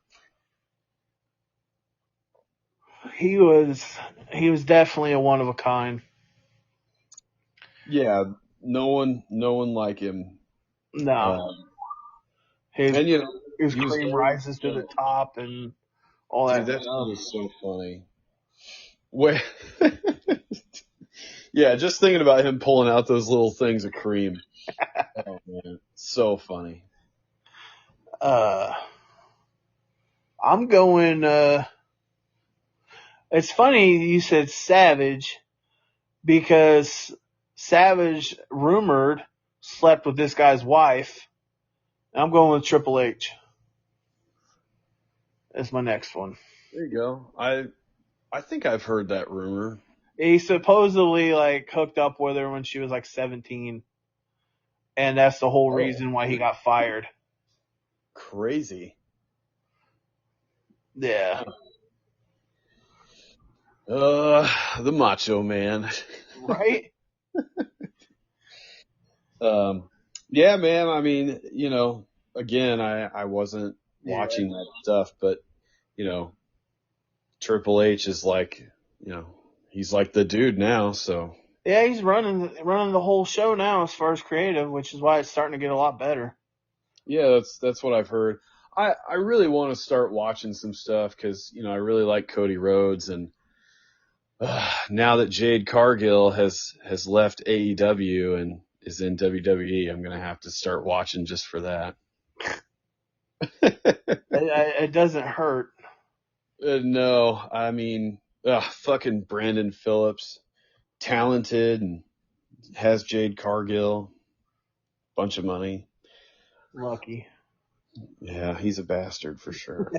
He was he was definitely a one of a kind. Yeah, no one like him. No, Um, his and his he was cream old. rises to the top and all Dude, that that stuff. shit is so funny. Wait, yeah, just thinking about him pulling out those little things of cream. Oh man, so funny. Uh, I'm going. It's funny you said Savage because Savage rumored slept with this guy's wife. I'm going with Triple H as my next one. There you go. I think I've heard that rumor. He supposedly like hooked up with her when she was like 17, and that's the whole Oh, reason why he got fired. crazy. Yeah, The Macho Man. right. Um, yeah, man. I mean, again, I wasn't Yeah, watching that stuff, but you know, Triple H is like, he's like the dude now. So yeah. He's running the whole show now as far as creative, which is why it's starting to get a lot better. yeah, that's what I've heard. I really want to start watching some stuff because I really like Cody Rhodes, and now that Jade Cargill has left AEW and is in WWE, I'm gonna have to start watching just for that. It doesn't hurt. No, I mean, fucking Brandon Phillips, talented and has Jade Cargill, bunch of money. Lucky. Yeah, he's a bastard for sure.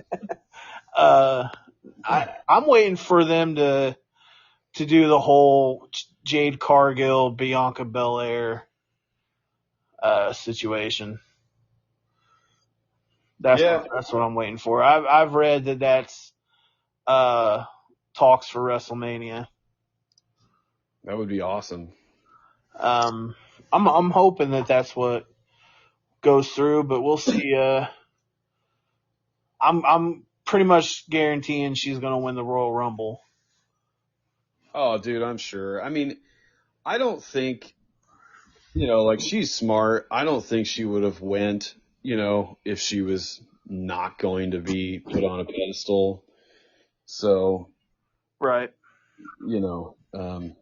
Uh, I'm waiting for them to do the whole Jade Cargill, Bianca Belair situation. Yeah, That's what I'm waiting for. I've read that that's uh talks for WrestleMania. that would be awesome. Um, I'm hoping that that's what goes through, but we'll see. I'm pretty much guaranteeing she's gonna win the Royal Rumble. Oh, dude, I'm sure. I mean, I don't think, like she's smart. I don't think she would have went, if she was not going to be put on a pedestal. So, Right. you know, um,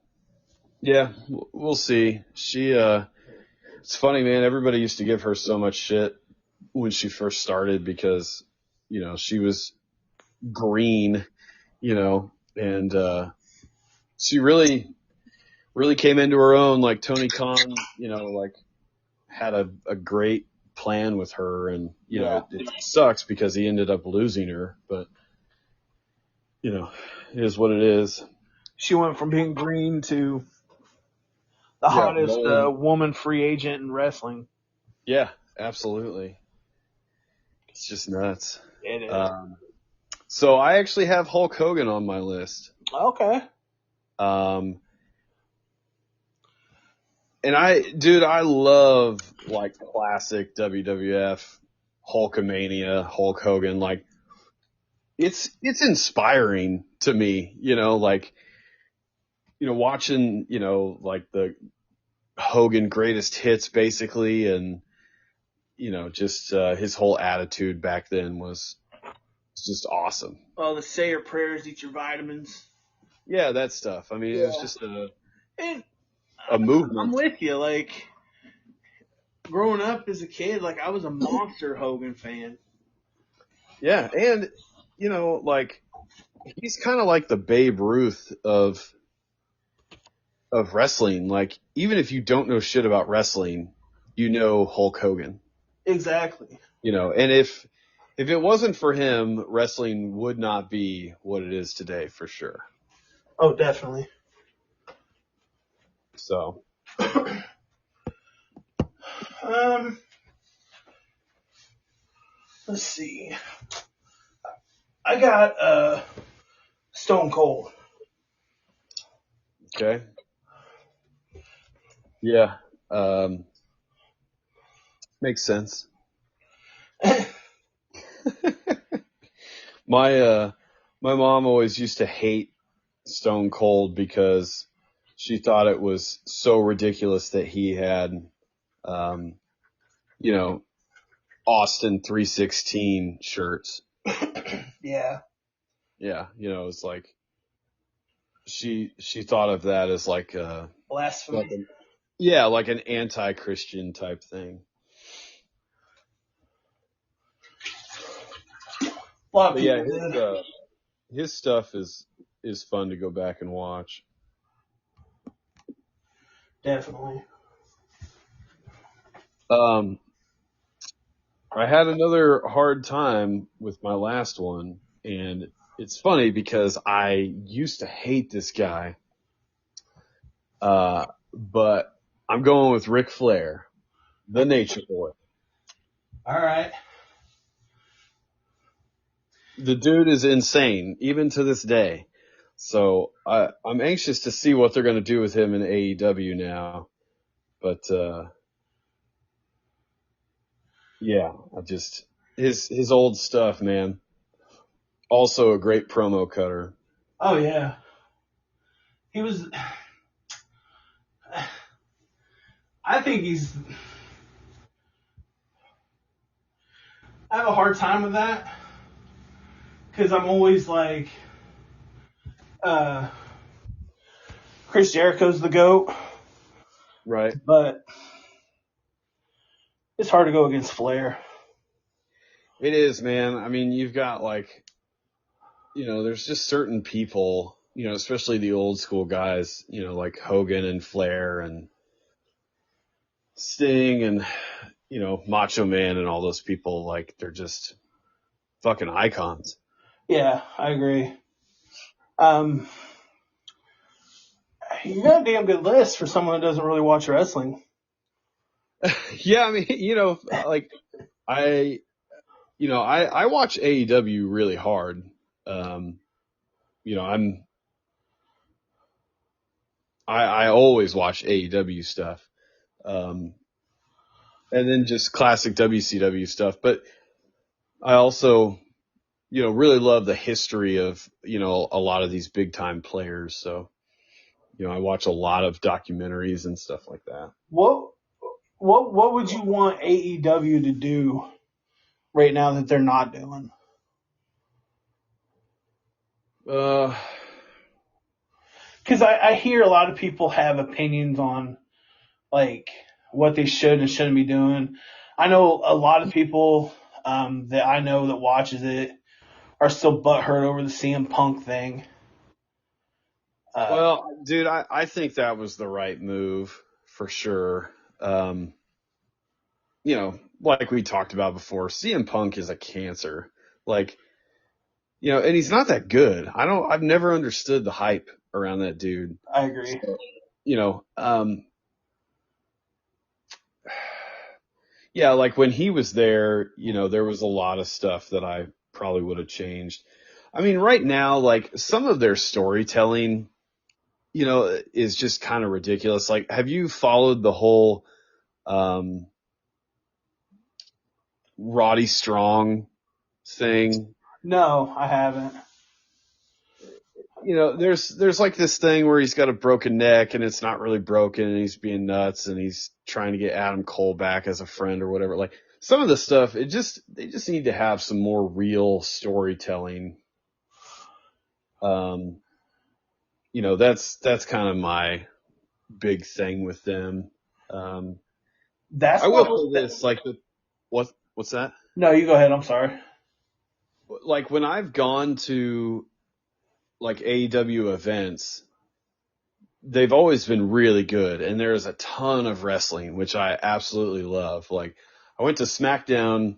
Yeah, we'll see. It's funny, man. Everybody used to give her so much shit when she first started because, she was green, and, she really came into her own. Like Tony Khan, like had a great plan with her, and, Yeah. it sucks because he ended up losing her, but, it is what it is. She went from being green to the Yeah, hottest woman free agent in wrestling. yeah, absolutely. It's just nuts. It is. So I actually have Hulk Hogan on my list. Okay. Um, and I love like classic WWF Hulkamania, Hulk Hogan. Like it's inspiring to me, like, watching, like the Hogan greatest hits basically. And, just, his whole attitude back then was just awesome. Oh, the say your prayers, eat your vitamins. Yeah, that stuff. I mean, it was just And a movement. I'm with you. Like, growing up as a kid, like, I was a monster Hogan fan. Yeah. And, like he's kind of like the Babe Ruth of wrestling. Like, even if you don't know shit about wrestling, Hulk Hogan, Exactly. and if it wasn't for him, wrestling would not be what it is today for sure. Oh, definitely. So, let's see. I got Stone Cold. okay. Yeah. Makes sense. My mom always used to hate Stone Cold because she thought it was so ridiculous that he had, um, you know, Austin 316 shirts. Yeah. Yeah, it's like she thought of that as like Blasphemy. like an anti-Christian type thing. A lot of But people yeah, did. his stuff is fun to go back and watch. Definitely. Um, I had another hard time with my last one, and it's funny because I used to hate this guy, but I'm going with Ric Flair, the Nature Boy. All right. The dude is insane, even to this day. So I'm anxious to see what they're going to do with him in AEW now. But yeah, his old stuff, man. Also a great promo cutter. Oh yeah. He was. I think he's. I have a hard time with that because I'm always like, uh, Chris Jericho's the GOAT, Right. but it's hard to go against Flair. It is, man. I mean, you've got like, there's just certain people, especially the old school guys, like Hogan and Flair and Sting and, Macho Man and all those people, like they're just fucking icons. Yeah, I agree. Um, you got a damn good list for someone that doesn't really watch wrestling. Yeah, I mean, like I watch AEW really hard. Um, I always watch AEW stuff. And then just classic WCW stuff. But I also, really love the history of, a lot of these big time players. So, I watch a lot of documentaries and stuff like that. What would you want AEW to do right now that they're not doing? because I hear a lot of people have opinions on like what they should and shouldn't be doing. I know a lot of people that I know that watches it are still butthurt over the CM Punk thing. Well, dude, I think that was the right move for sure. You know, like we talked about before, CM Punk is a cancer. Like, you know, and he's not that good. I've never understood the hype around that dude. I agree. You know, yeah, like when he was there, you know, there was a lot of stuff that I probably would have changed. I mean, right now, like some of their storytelling, you know, is just kind of ridiculous. Like, have you followed the whole, Roddy Strong thing? No, I haven't. You know, there's like this thing where he's got a broken neck and it's not really broken and he's being nuts and he's trying to get Adam Cole back as a friend or whatever. Like some of the stuff, they just need to have some more real storytelling. You know, that's kind of my big thing with them. That's I will say this, like what's that? No, you go ahead. I'm sorry. Like when I've gone to like AEW events, they've always been really good, and there's a ton of wrestling, which I absolutely love. Like I went to SmackDown,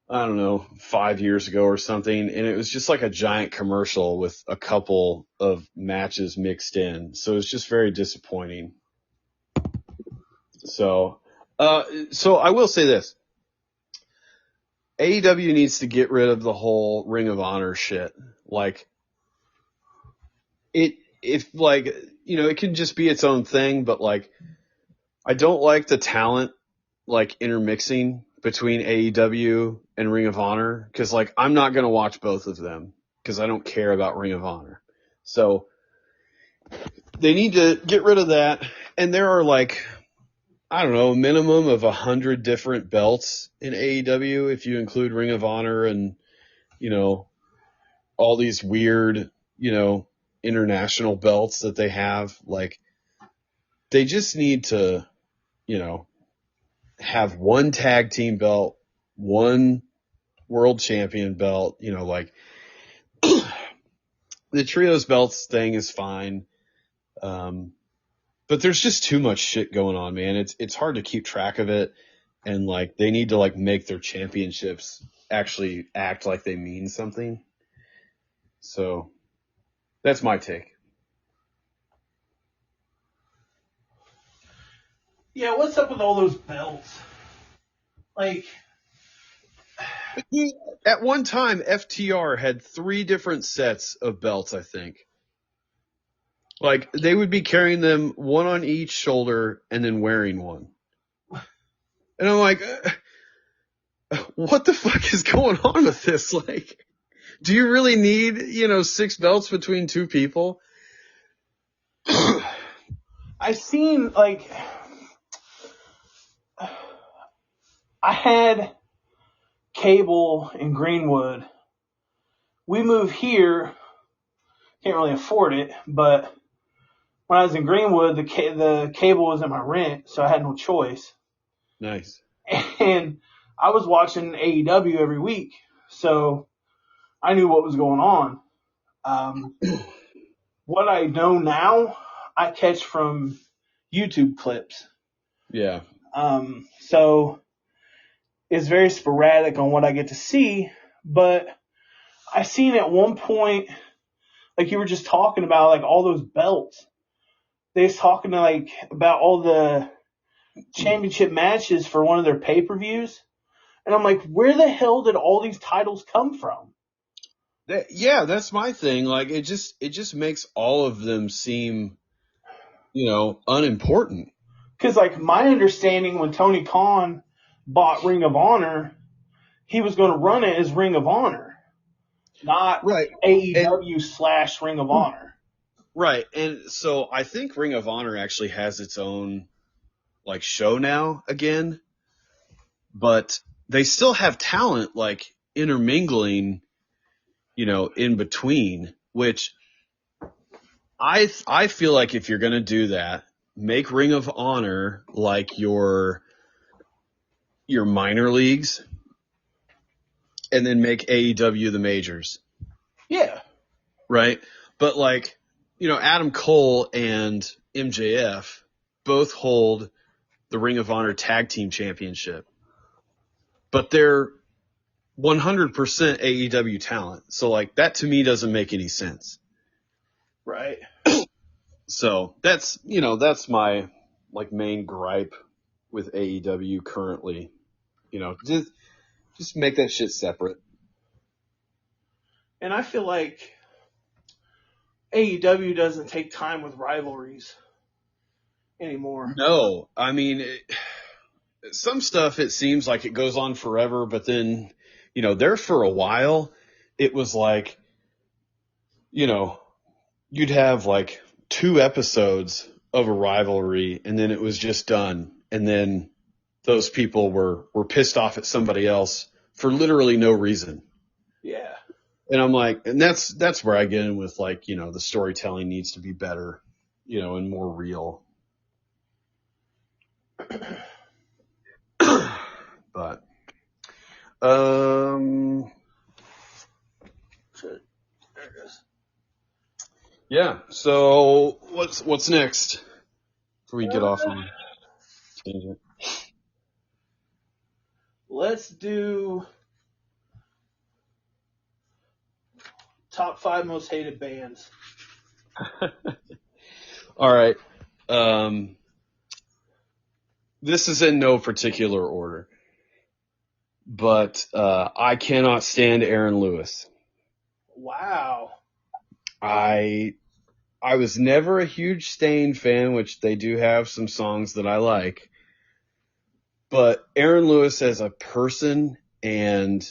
I don't know, 5 years ago or something, and it was just like a giant commercial with a couple of matches mixed in. So it's just very disappointing. So I will say this. AEW needs to get rid of the whole Ring of Honor shit. Like, if like, you know, it can just be its own thing, but like, I don't like the talent, like, intermixing between AEW and Ring of Honor, cause like, I'm not gonna watch both of them, cause I don't care about Ring of Honor. So, they need to get rid of that, and there are like, I don't know, a minimum of 100 different belts in AEW if you include Ring of Honor and, you know, all these weird, you know, international belts that they have. Like, they just need to, you know, have one tag team belt, one world champion belt, you know, like the trios belts thing is fine. But there's just too much shit going on, man. It's hard to keep track of it. And like, they need to like make their championships actually act like they mean something. So that's my take. Yeah, what's up with all those belts? Like, At one time, FTR had 3 different sets of belts, I think. Like, they would be carrying them one on each shoulder and then wearing one. And I'm like, what the fuck is going on with this? Like, do you really need, you know, 6 belts between 2 people? I've seen, like, I had cable in Greenwood. We moved here, can't really afford it, but when I was in Greenwood, the cable was in my rent, so I had no choice. Nice. And I was watching AEW every week, so I knew what was going on. What I know now, I catch from YouTube clips. Yeah. So it's very sporadic on what I get to see, but I seen at one point, like you were just talking about, like all those belts. They was talking like about all the championship matches for one of their pay-per-views. And I'm like, where the hell did all these titles come from? Yeah, that's my thing. Like, it just makes all of them seem, you know, unimportant. Because like my understanding when Tony Khan bought Ring of Honor, he was going to run it as Ring of Honor, not Right. AEW / Ring of Honor. Right. And so I think Ring of Honor actually has its own like show now again, but they still have talent like intermingling, you know, in between, which I feel like if you're gonna do that, make Ring of Honor like your minor leagues, and then make AEW the majors. Yeah. Right? But like, Adam Cole and MJF both hold the Ring of Honor Tag Team Championship, but they're 100% AEW talent. So like that to me doesn't make any sense. Right. So that's my like main gripe with AEW currently. Just make that shit separate. And I feel like AEW doesn't take time with rivalries anymore. No, I mean, some stuff it seems like it goes on forever, but then, there for a while, it was like, you'd have like 2 episodes of a rivalry and then it was just done. And then those people were pissed off at somebody else for literally no reason. Yeah. And I'm like, and that's where I get in with like, the storytelling needs to be better, and more real. But, yeah. So what's next? Before we get off on tangent. Let's do top 5 most hated bands. All right. This is in no particular order, but I cannot stand Aaron Lewis. Wow. I was never a huge Stain fan, which they do have some songs that I like. But Aaron Lewis as a person and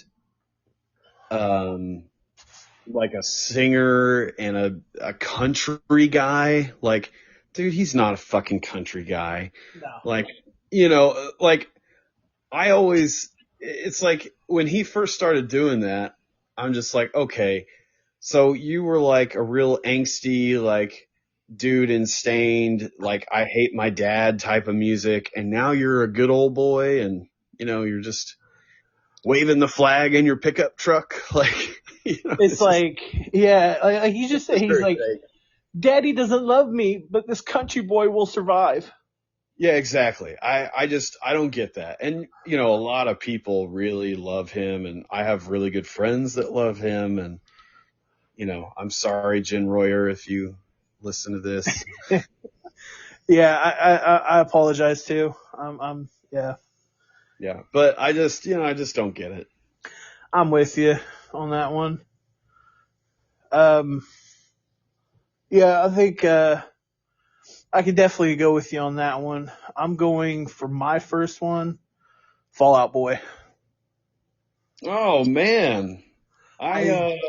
like a singer and a country guy, like, dude, he's not a fucking country guy. No. Like, like it's like when he first started doing that, I'm just like, okay, so you were like a real angsty, like, dude in Stained, like, I hate my dad type of music, and now you're a good old boy, and, you're just waving the flag in your pickup truck. Like, it's like, yeah, like he just said, he's like, Daddy doesn't love me, but this country boy will survive. Yeah, exactly. I don't get that. And, a lot of people really love him, and I have really good friends that love him, and, I'm sorry, Jen Royer, if you listen to this. Yeah, I apologize too. Yeah. Yeah, but I just don't get it. I'm with you on that one. Yeah, I think, I could definitely go with you on that one. I'm going for my first one, Fall Out Boy. Oh man. I don't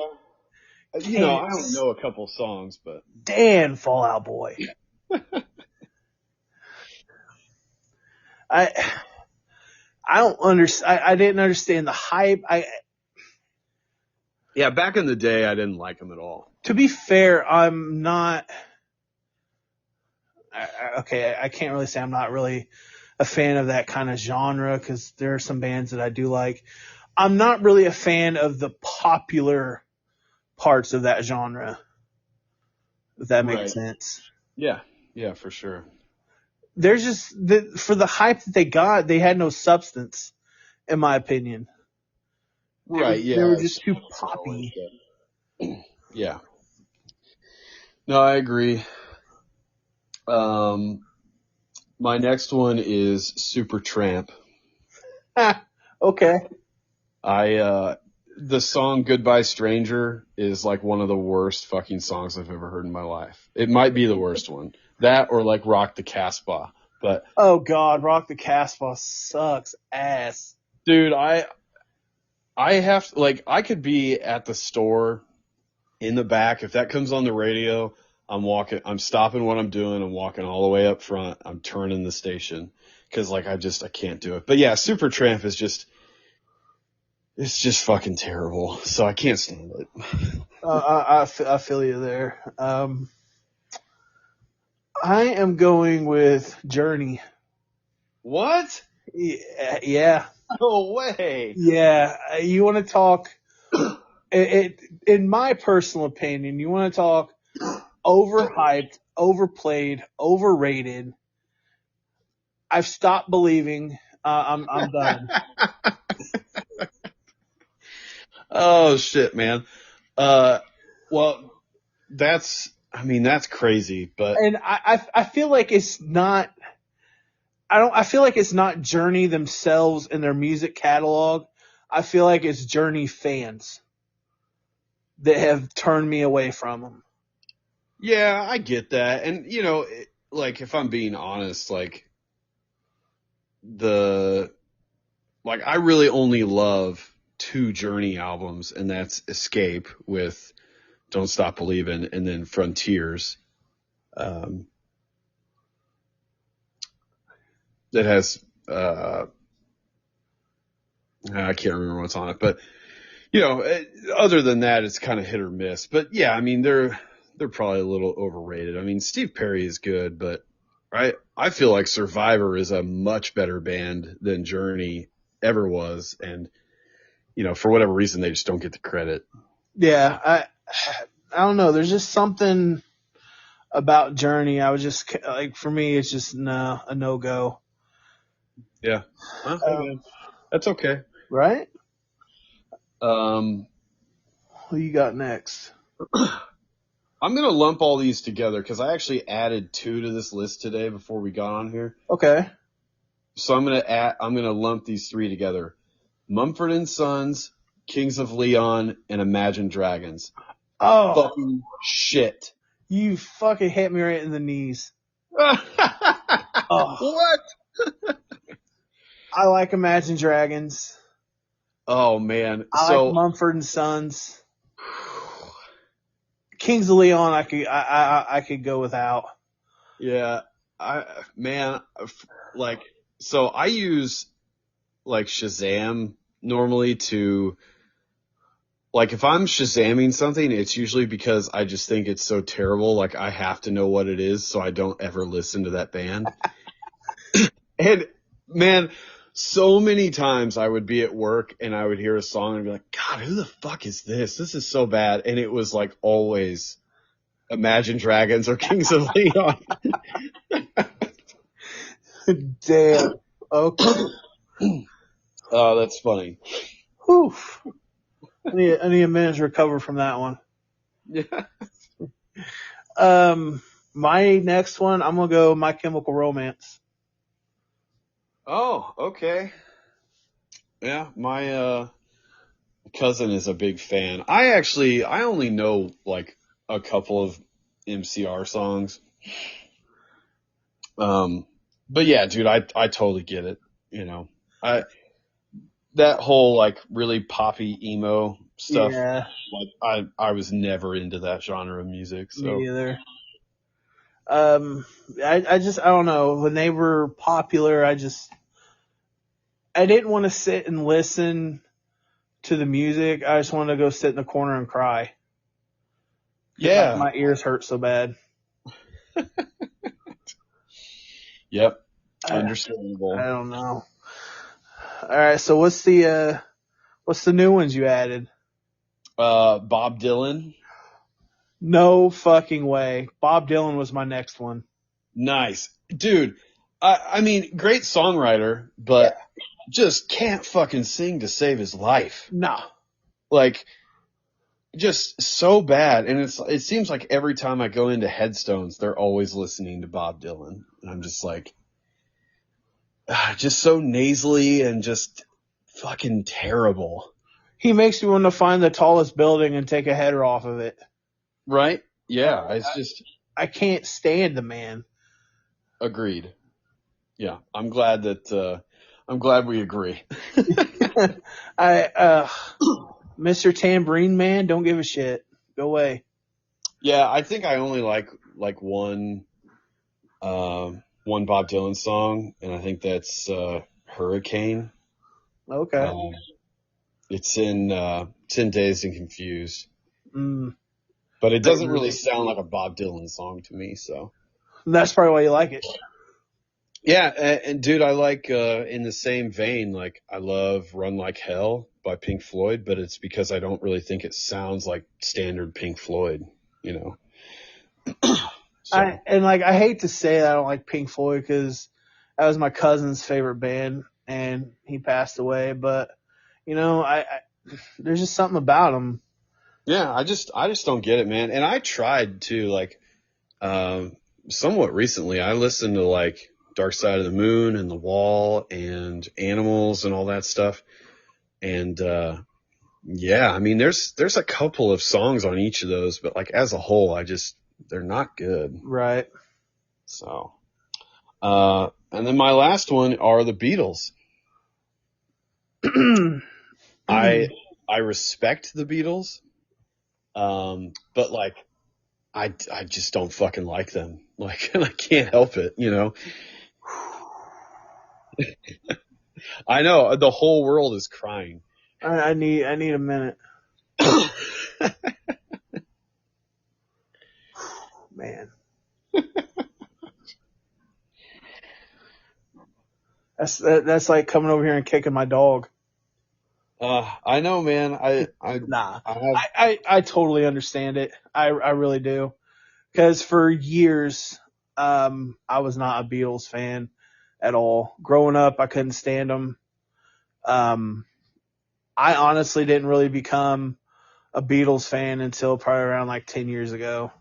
know a couple songs, but Dan Fall Out Boy. I don't understand. I didn't understand the hype. Yeah, back in the day, I didn't like him at all. To be fair, I'm not. Okay, I can't really say I'm not really a fan of that kind of genre because there are some bands that I do like. I'm not really a fan of the popular parts of that genre, if that makes sense. Yeah, for sure. There's just for the hype that they got, they had no substance, in my opinion. Right, They were just too poppy. Yeah. No, I agree. My next one is Supertramp. Okay. The song Goodbye Stranger is like one of the worst fucking songs I've ever heard in my life. It might be the worst one. That or like Rock the Casbah. But oh god, Rock the Casbah sucks ass. Dude, I have to, like, I could be at the store in the back. If that comes on the radio, I'm stopping what I'm doing. I'm walking all the way up front. I'm turning the station. Cause like, I can't do it. But yeah, Supertramp is it's just fucking terrible. So I can't stand it. I feel you there. I am going with Journey. What? Yeah. No way. Yeah. You want to talk, in my personal opinion, you want to talk overhyped, overplayed, overrated. I've stopped believing. I'm done. Oh shit, man. Uh, well, that's crazy, but And I feel like it's not. I feel like it's not Journey themselves in their music catalog. I feel like it's Journey fans that have turned me away from them. yeah, I get that. And like if I'm being honest, the I really only love two Journey albums, and that's Escape with Don't Stop Believin', and then Frontiers. That has I can't remember what's on it, but other than that, it's kind of hit or miss. But yeah, I mean they're probably a little overrated. I mean Steve Perry is good, but I feel like Survivor is a much better band than Journey ever was, and for whatever reason they just don't get the credit. Yeah, I don't know. There's just something about Journey. I was just like, for me, it's just a no go. Yeah, that's okay. Right? Um, Who you got next? I'm gonna lump all these together because I actually added two to this list today before we got on here. Okay. So I'm gonna lump these three together: Mumford and Sons, Kings of Leon, and Imagine Dragons. Oh, Fucking shit! you fucking hit me right in the knees. Oh, What? I like Imagine Dragons. Oh man! I like Mumford and Sons. Kings of Leon, I could go without. Yeah, so I use Shazam normally to, if I'm Shazamming something, it's usually because I just think it's so terrible. Like I have to know what it is, so I don't ever listen to that band. And man, so many times I would be at work and I would hear a song and be like, God, who the fuck is this? This is so bad. And it was always Imagine Dragons or Kings of Leon. Damn. Okay. Oh, that's funny. Whew. I need a minute to recover from that one. Yeah. My next one, I'm gonna go My Chemical Romance. Oh, okay. Yeah, my cousin is a big fan. I only know a couple of MCR songs. But yeah, dude, I totally get it. I that whole really poppy emo stuff. Yeah, I was never into that genre of music. So me either. I don't know, when they were popular, I didn't want to sit and listen to the music. I just wanted to go sit in the corner and cry. yeah, My ears hurt so bad. yep, understandable. I don't know. All right, so what's the new ones you added? Bob Dylan. No fucking way. Bob Dylan was my next one. Nice. Dude, I mean, great songwriter, but just can't fucking sing to save his life. No. Just so bad. And it seems like every time I go into Headstones, they're always listening to Bob Dylan. And I'm just just so nasally and just fucking terrible. He makes me want to find the tallest building and take a header off of it. Right? Yeah, it's just... I can't stand the man. Agreed. Yeah, I'm glad we agree. Mr. Tambourine Man, don't give a shit. Go away. Yeah, I think I only like one Bob Dylan song, and I think that's Hurricane. Okay. It's in Dazed and Confused. Mm. But it doesn't really sound like a Bob Dylan song to me, so. That's probably why you like it. Yeah, and dude, I like in the same vein, like I love Run Like Hell by Pink Floyd, but it's because I don't really think it sounds like standard Pink Floyd, you know. So I hate to say that I don't like Pink Floyd because that was my cousin's favorite band and he passed away. But I there's just something about him. yeah, I just don't get it, man. And I tried to like somewhat recently. I listened to like Dark Side of the Moon and The Wall and Animals and all that stuff. And yeah, I mean, there's a couple of songs on each of those, but like as a whole, they're not good. Right. So, and then my last one are the Beatles. I respect the Beatles, but like I just don't fucking like them. Like, and I can't help it, you know. I know the whole world is crying. I need a minute. Man. That's like coming over here and kicking my dog. I know, man. Nah. I have, I totally understand it. I really do. Because for years, I was not a Beatles fan at all. Growing up, I couldn't stand them. I honestly didn't really become a Beatles fan until probably around like 10 years ago.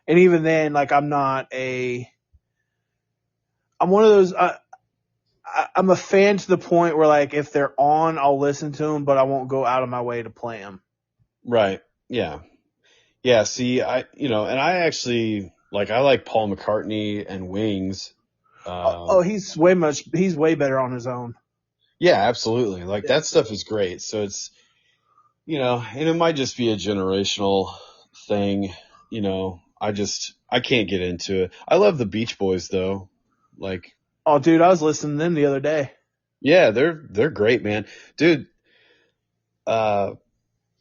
And even then, like I'm one of those, I'm a fan to the point where like if they're on, I'll listen to them, but I won't go out of my way to play them. right. Yeah. Yeah. See, and I actually like, I like Paul McCartney and Wings. He's way better on his own. Yeah, absolutely. Like that stuff is great. So it's, and it might just be a generational thing. I can't get into it. I love the Beach Boys though. Like, Oh, dude, I was listening to them the other day. yeah, they're great, man. Dude, 9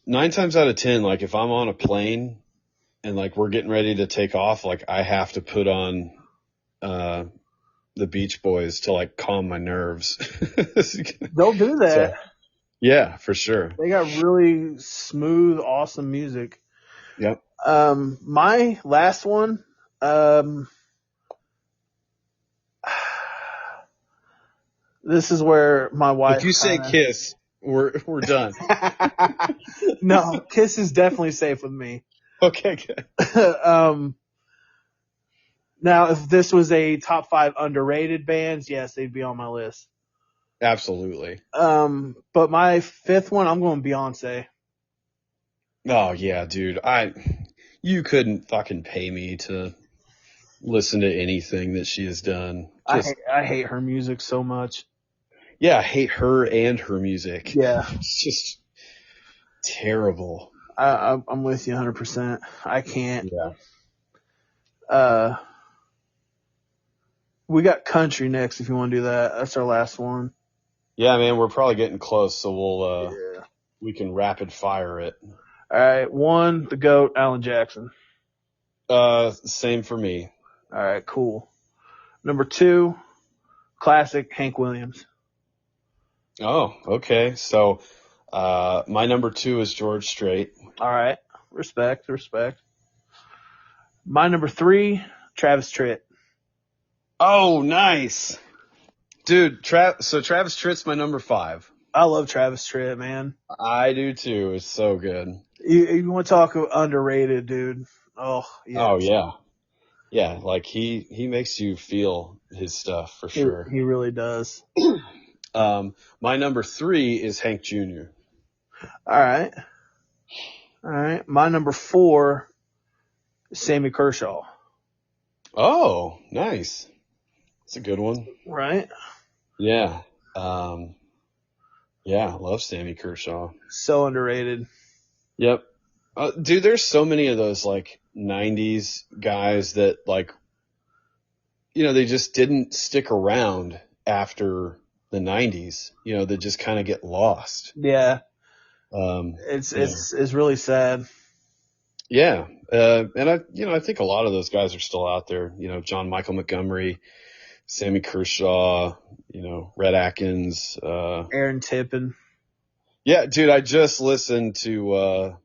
times out of 10, like if I'm on a plane and like we're getting ready to take off, like I have to put on, the Beach Boys to like calm my nerves. They'll do that. So, yeah, for sure. They got really smooth, awesome music. Yep. My last one, this is where my wife. If you say Kiss, we're done. No, Kiss is definitely safe with me. Okay, good. Now, if this was a top 5 underrated bands, yes, they'd be on my list. Absolutely. But my 5th one, I'm going Beyonce. Oh yeah, dude. You couldn't fucking pay me to listen to anything that she has done. I hate her music so much. Yeah, I hate her and her music. Yeah. It's just terrible. I'm with you 100%. I can't. Yeah. We got country next if you want to do that. That's our last one. Yeah, man, we're probably getting close, so we can rapid fire it. All right, 1, the GOAT, Alan Jackson. Same for me. All right, cool. Number 2, classic, Hank Williams. Oh, okay. So, my number 2 is George Strait. All right, respect. My number 3, Travis Tritt. Oh, nice. Dude, so Travis Tritt's my number 5. I love Travis Tritt, man. I do too. It's so good. You want to talk underrated, dude? Oh, yeah. Oh, yeah. Yeah, like he makes you feel his stuff for sure. He really does. My number 3 is Hank Jr. All right. My number 4 is Sammy Kershaw. Oh, nice. That's a good one. Right? Yeah. Yeah, I love Sammy Kershaw. So underrated. Yep. Dude, there's so many of those like 90s guys that like, they just didn't stick around after the 90s, they just kind of get lost. Yeah. It's really sad. Yeah. And I think a lot of those guys are still out there. John Michael Montgomery, Sammy Kershaw, Red Atkins. Aaron Tippin. Yeah, dude, I just listened to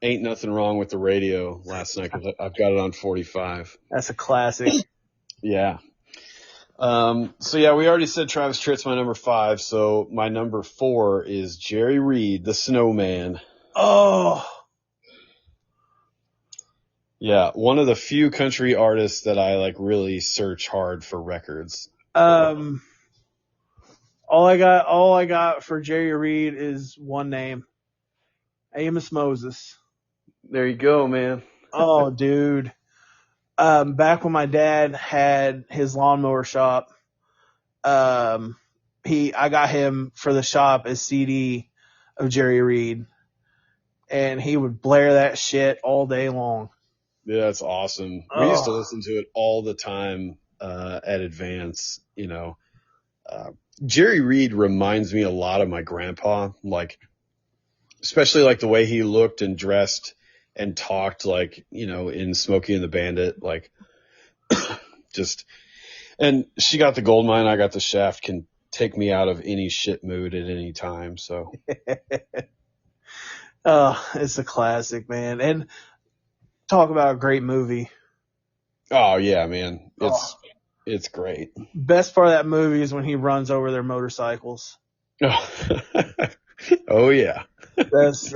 Ain't Nothing Wrong with the Radio last night because I've got it on 45. That's a classic. Yeah. So yeah, we already said Travis Tritt's my number 5. So my number 4 is Jerry Reed, the Snowman. Oh. Yeah, one of the few country artists that I really search hard for records. All I got for Jerry Reed is one name. Amos Moses. There you go, man. Oh, dude. Back when my dad had his lawnmower shop, I got him for the shop a CD of Jerry Reed, and he would blare that shit all day long. Yeah, that's awesome. We used to listen to it all the time at Advance. Jerry Reed reminds me a lot of my grandpa, especially the way he looked and dressed and talked, in Smokey and the Bandit, just. And She Got the Gold Mine, I Got the Shaft can take me out of any shit mood at any time. So. It's a classic, man. And talk about a great movie. Oh yeah, man. It's great. Best part of that movie is when he runs over their motorcycles. Oh yeah. That's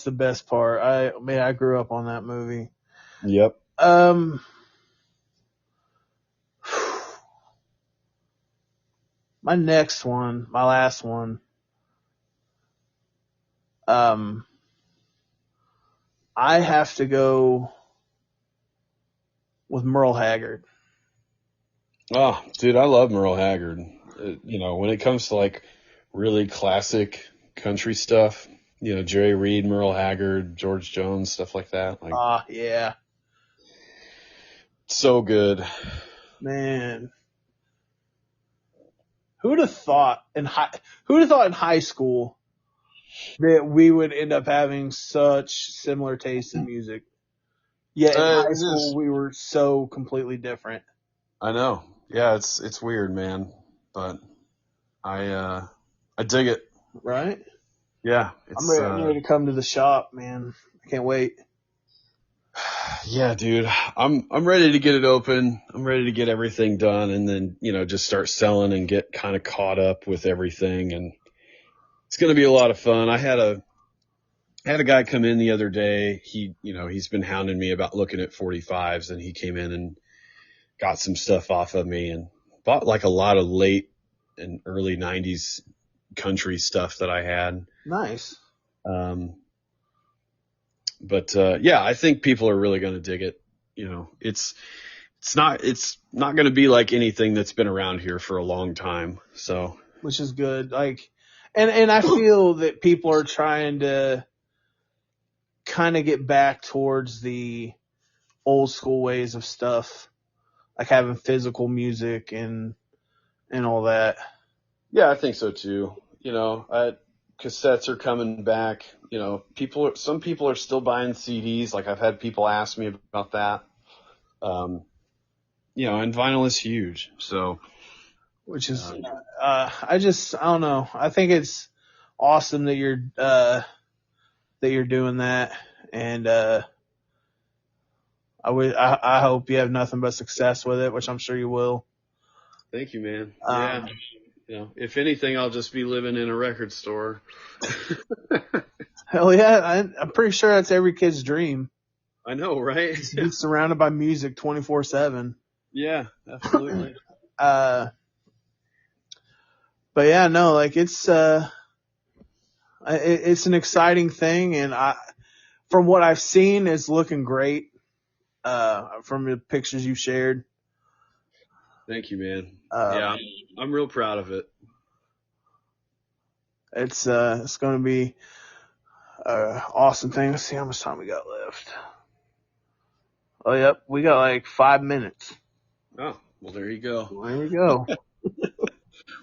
the best part. I grew up on that movie. Yep. My next one, my last one. I have to go with Merle Haggard. Oh, dude, I love Merle Haggard. When it comes to really classic country stuff, Jerry Reed, Merle Haggard, George Jones, stuff like that. Yeah. So good. Man. Who'd have thought in high school that we would end up having such similar tastes in music? Yet in high school we were so completely different. I know. Yeah, it's weird, man. But I dig it. Right? Yeah. I'm ready to come to the shop, man. I can't wait. Yeah, dude. I'm ready to get it open. I'm ready to get everything done and then, just start selling and get kind of caught up with everything. And it's going to be a lot of fun. I had a guy come in the other day. He's been hounding me about looking at 45s, and he came in and got some stuff off of me and bought a lot of late and early 90s country stuff that I had. Nice. But yeah, I think people are really going to dig it. It's not going to be like anything that's been around here for a long time. So, which is good. And I feel that people are trying to kind of get back towards the old school ways of stuff, like having physical music and all that. Yeah, I think so too. Cassettes are coming back. Some people are still buying CDs. I've had people ask me about that. And vinyl is huge. So, which is, I don't know. I think it's awesome that you're doing that. And, I hope you have nothing but success with it, which I'm sure you will. Thank you, man. Yeah. If anything, I'll just be living in a record store. Hell yeah. I'm pretty sure that's every kid's dream. I know, right? Be surrounded by music 24/7. Yeah, absolutely. But yeah, no, it's an exciting thing. And from what I've seen, it's looking great. From the pictures you've shared. Thank you, man. Yeah, I'm real proud of it. It's going to be an awesome thing. Let's see how much time we got left. Oh, yep. We got 5 minutes. Oh, well, there you go. Well, there we go.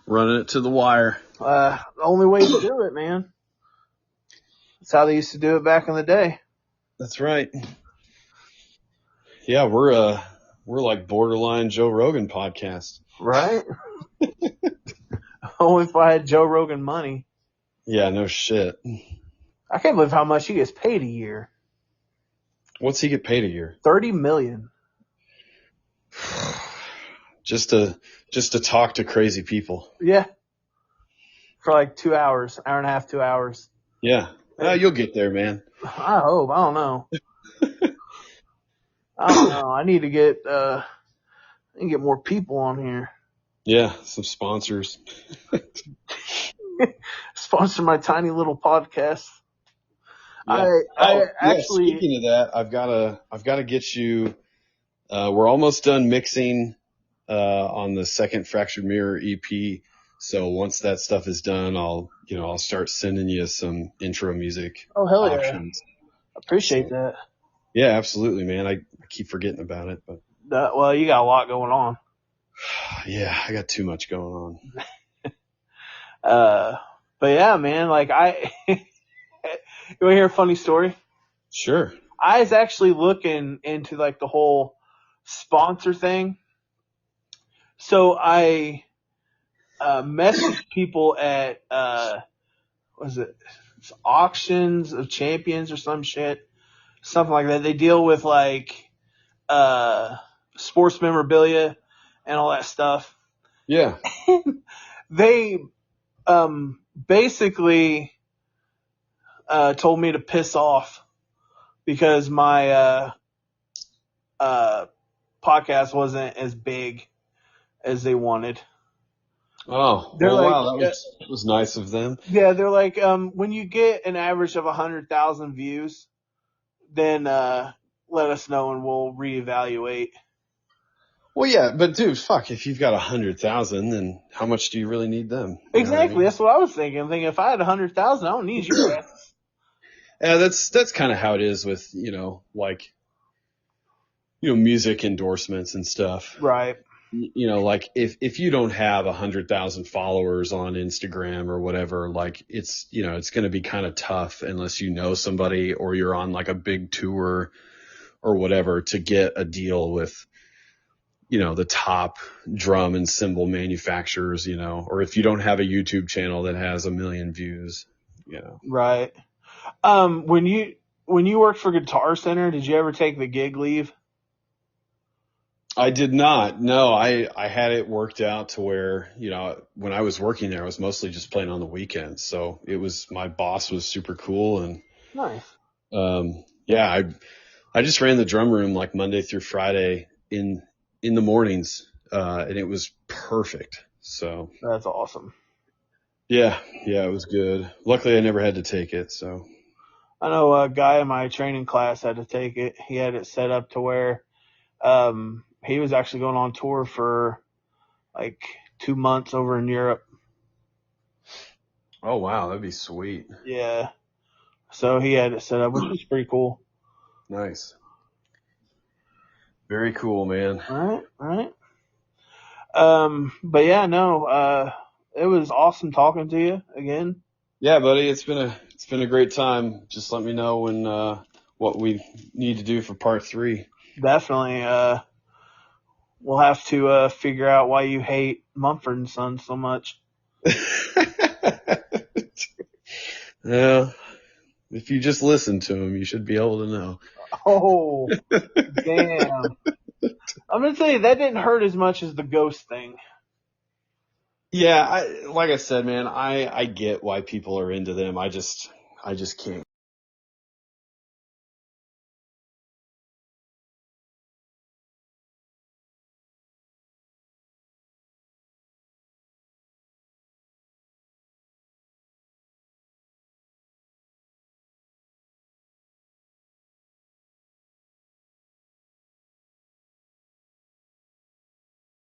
Running it to the wire. The only way to do it, man. That's how they used to do it back in the day. That's right. Yeah, we're like borderline Joe Rogan podcast. Right? Only if I had Joe Rogan money. Yeah, no shit. I can't believe how much he gets paid a year. What's he get paid a year? $30 million. Just to talk to crazy people. Yeah. For like 2 hours, hour and a half, 2 hours. Yeah. You'll get there, man. I hope. I don't know. I don't know. I need to get more people on here. Yeah, some sponsors. Sponsor my tiny little podcast. Yeah. I actually, speaking of that, I've gotta get you, we're almost done mixing, on the second Fractured Mirror EP. So once that stuff is done, I'll start sending you some intro music oh hell options. yeah. Appreciate that. Yeah, absolutely, man. I keep forgetting about it, but Well, you got a lot going on. yeah, I got too much going on. But yeah, man, like you want to hear a funny story? Sure. I was actually looking into like the whole sponsor thing. So I messaged people at was it Auctions of Champions or some shit, something like that. They deal with like sports memorabilia and all that stuff. Yeah. They basically told me to piss off because my podcast wasn't as big as they wanted. Oh, They're wow, that was nice of them. Yeah, they're like, when you get an average of 100,000 views, then let us know and we'll reevaluate. Well, yeah, but dude, fuck, if you've got 100,000, then how much do you really need them? Exactly, that's what I was thinking. I'm thinking if I had 100,000, I don't need you guys. Yeah, that's kind of how it is with, music endorsements and stuff. Right. Like if you don't have 100,000 followers on Instagram or whatever, like it's going to be kind of tough unless you know somebody or you're on like a big tour or whatever to get a deal with, the top drum and cymbal manufacturers, or if you don't have a YouTube channel that has 1 million views, Right. When you worked for Guitar Center, did you ever take the gig leave? I did not. No, I had it worked out to where, when I was working there, I was mostly just playing on the weekends. So my boss was super cool. And nice. Yeah, I just ran the drum room like Monday through Friday in the mornings. And it was perfect. So that's awesome. Yeah, it was good. Luckily I never had to take it. So I know a guy in my training class had to take it. He had it set up to where, he was actually going on tour for like 2 months over in Europe. Oh, wow. That'd be sweet. Yeah. So he had it set up, which was pretty cool. Nice. Very cool, man. All right. But yeah, no, it was awesome talking to you again. Yeah, buddy. It's been a great time. Just let me know when, what we need to do for part 3. Definitely. We'll have to figure out why you hate Mumford & Sons so much. Yeah. If you just listen to him, you should be able to know. Oh, damn. I'm going to tell you, that didn't hurt as much as the ghost thing. Yeah, like I said, man, I get why people are into them. I just can't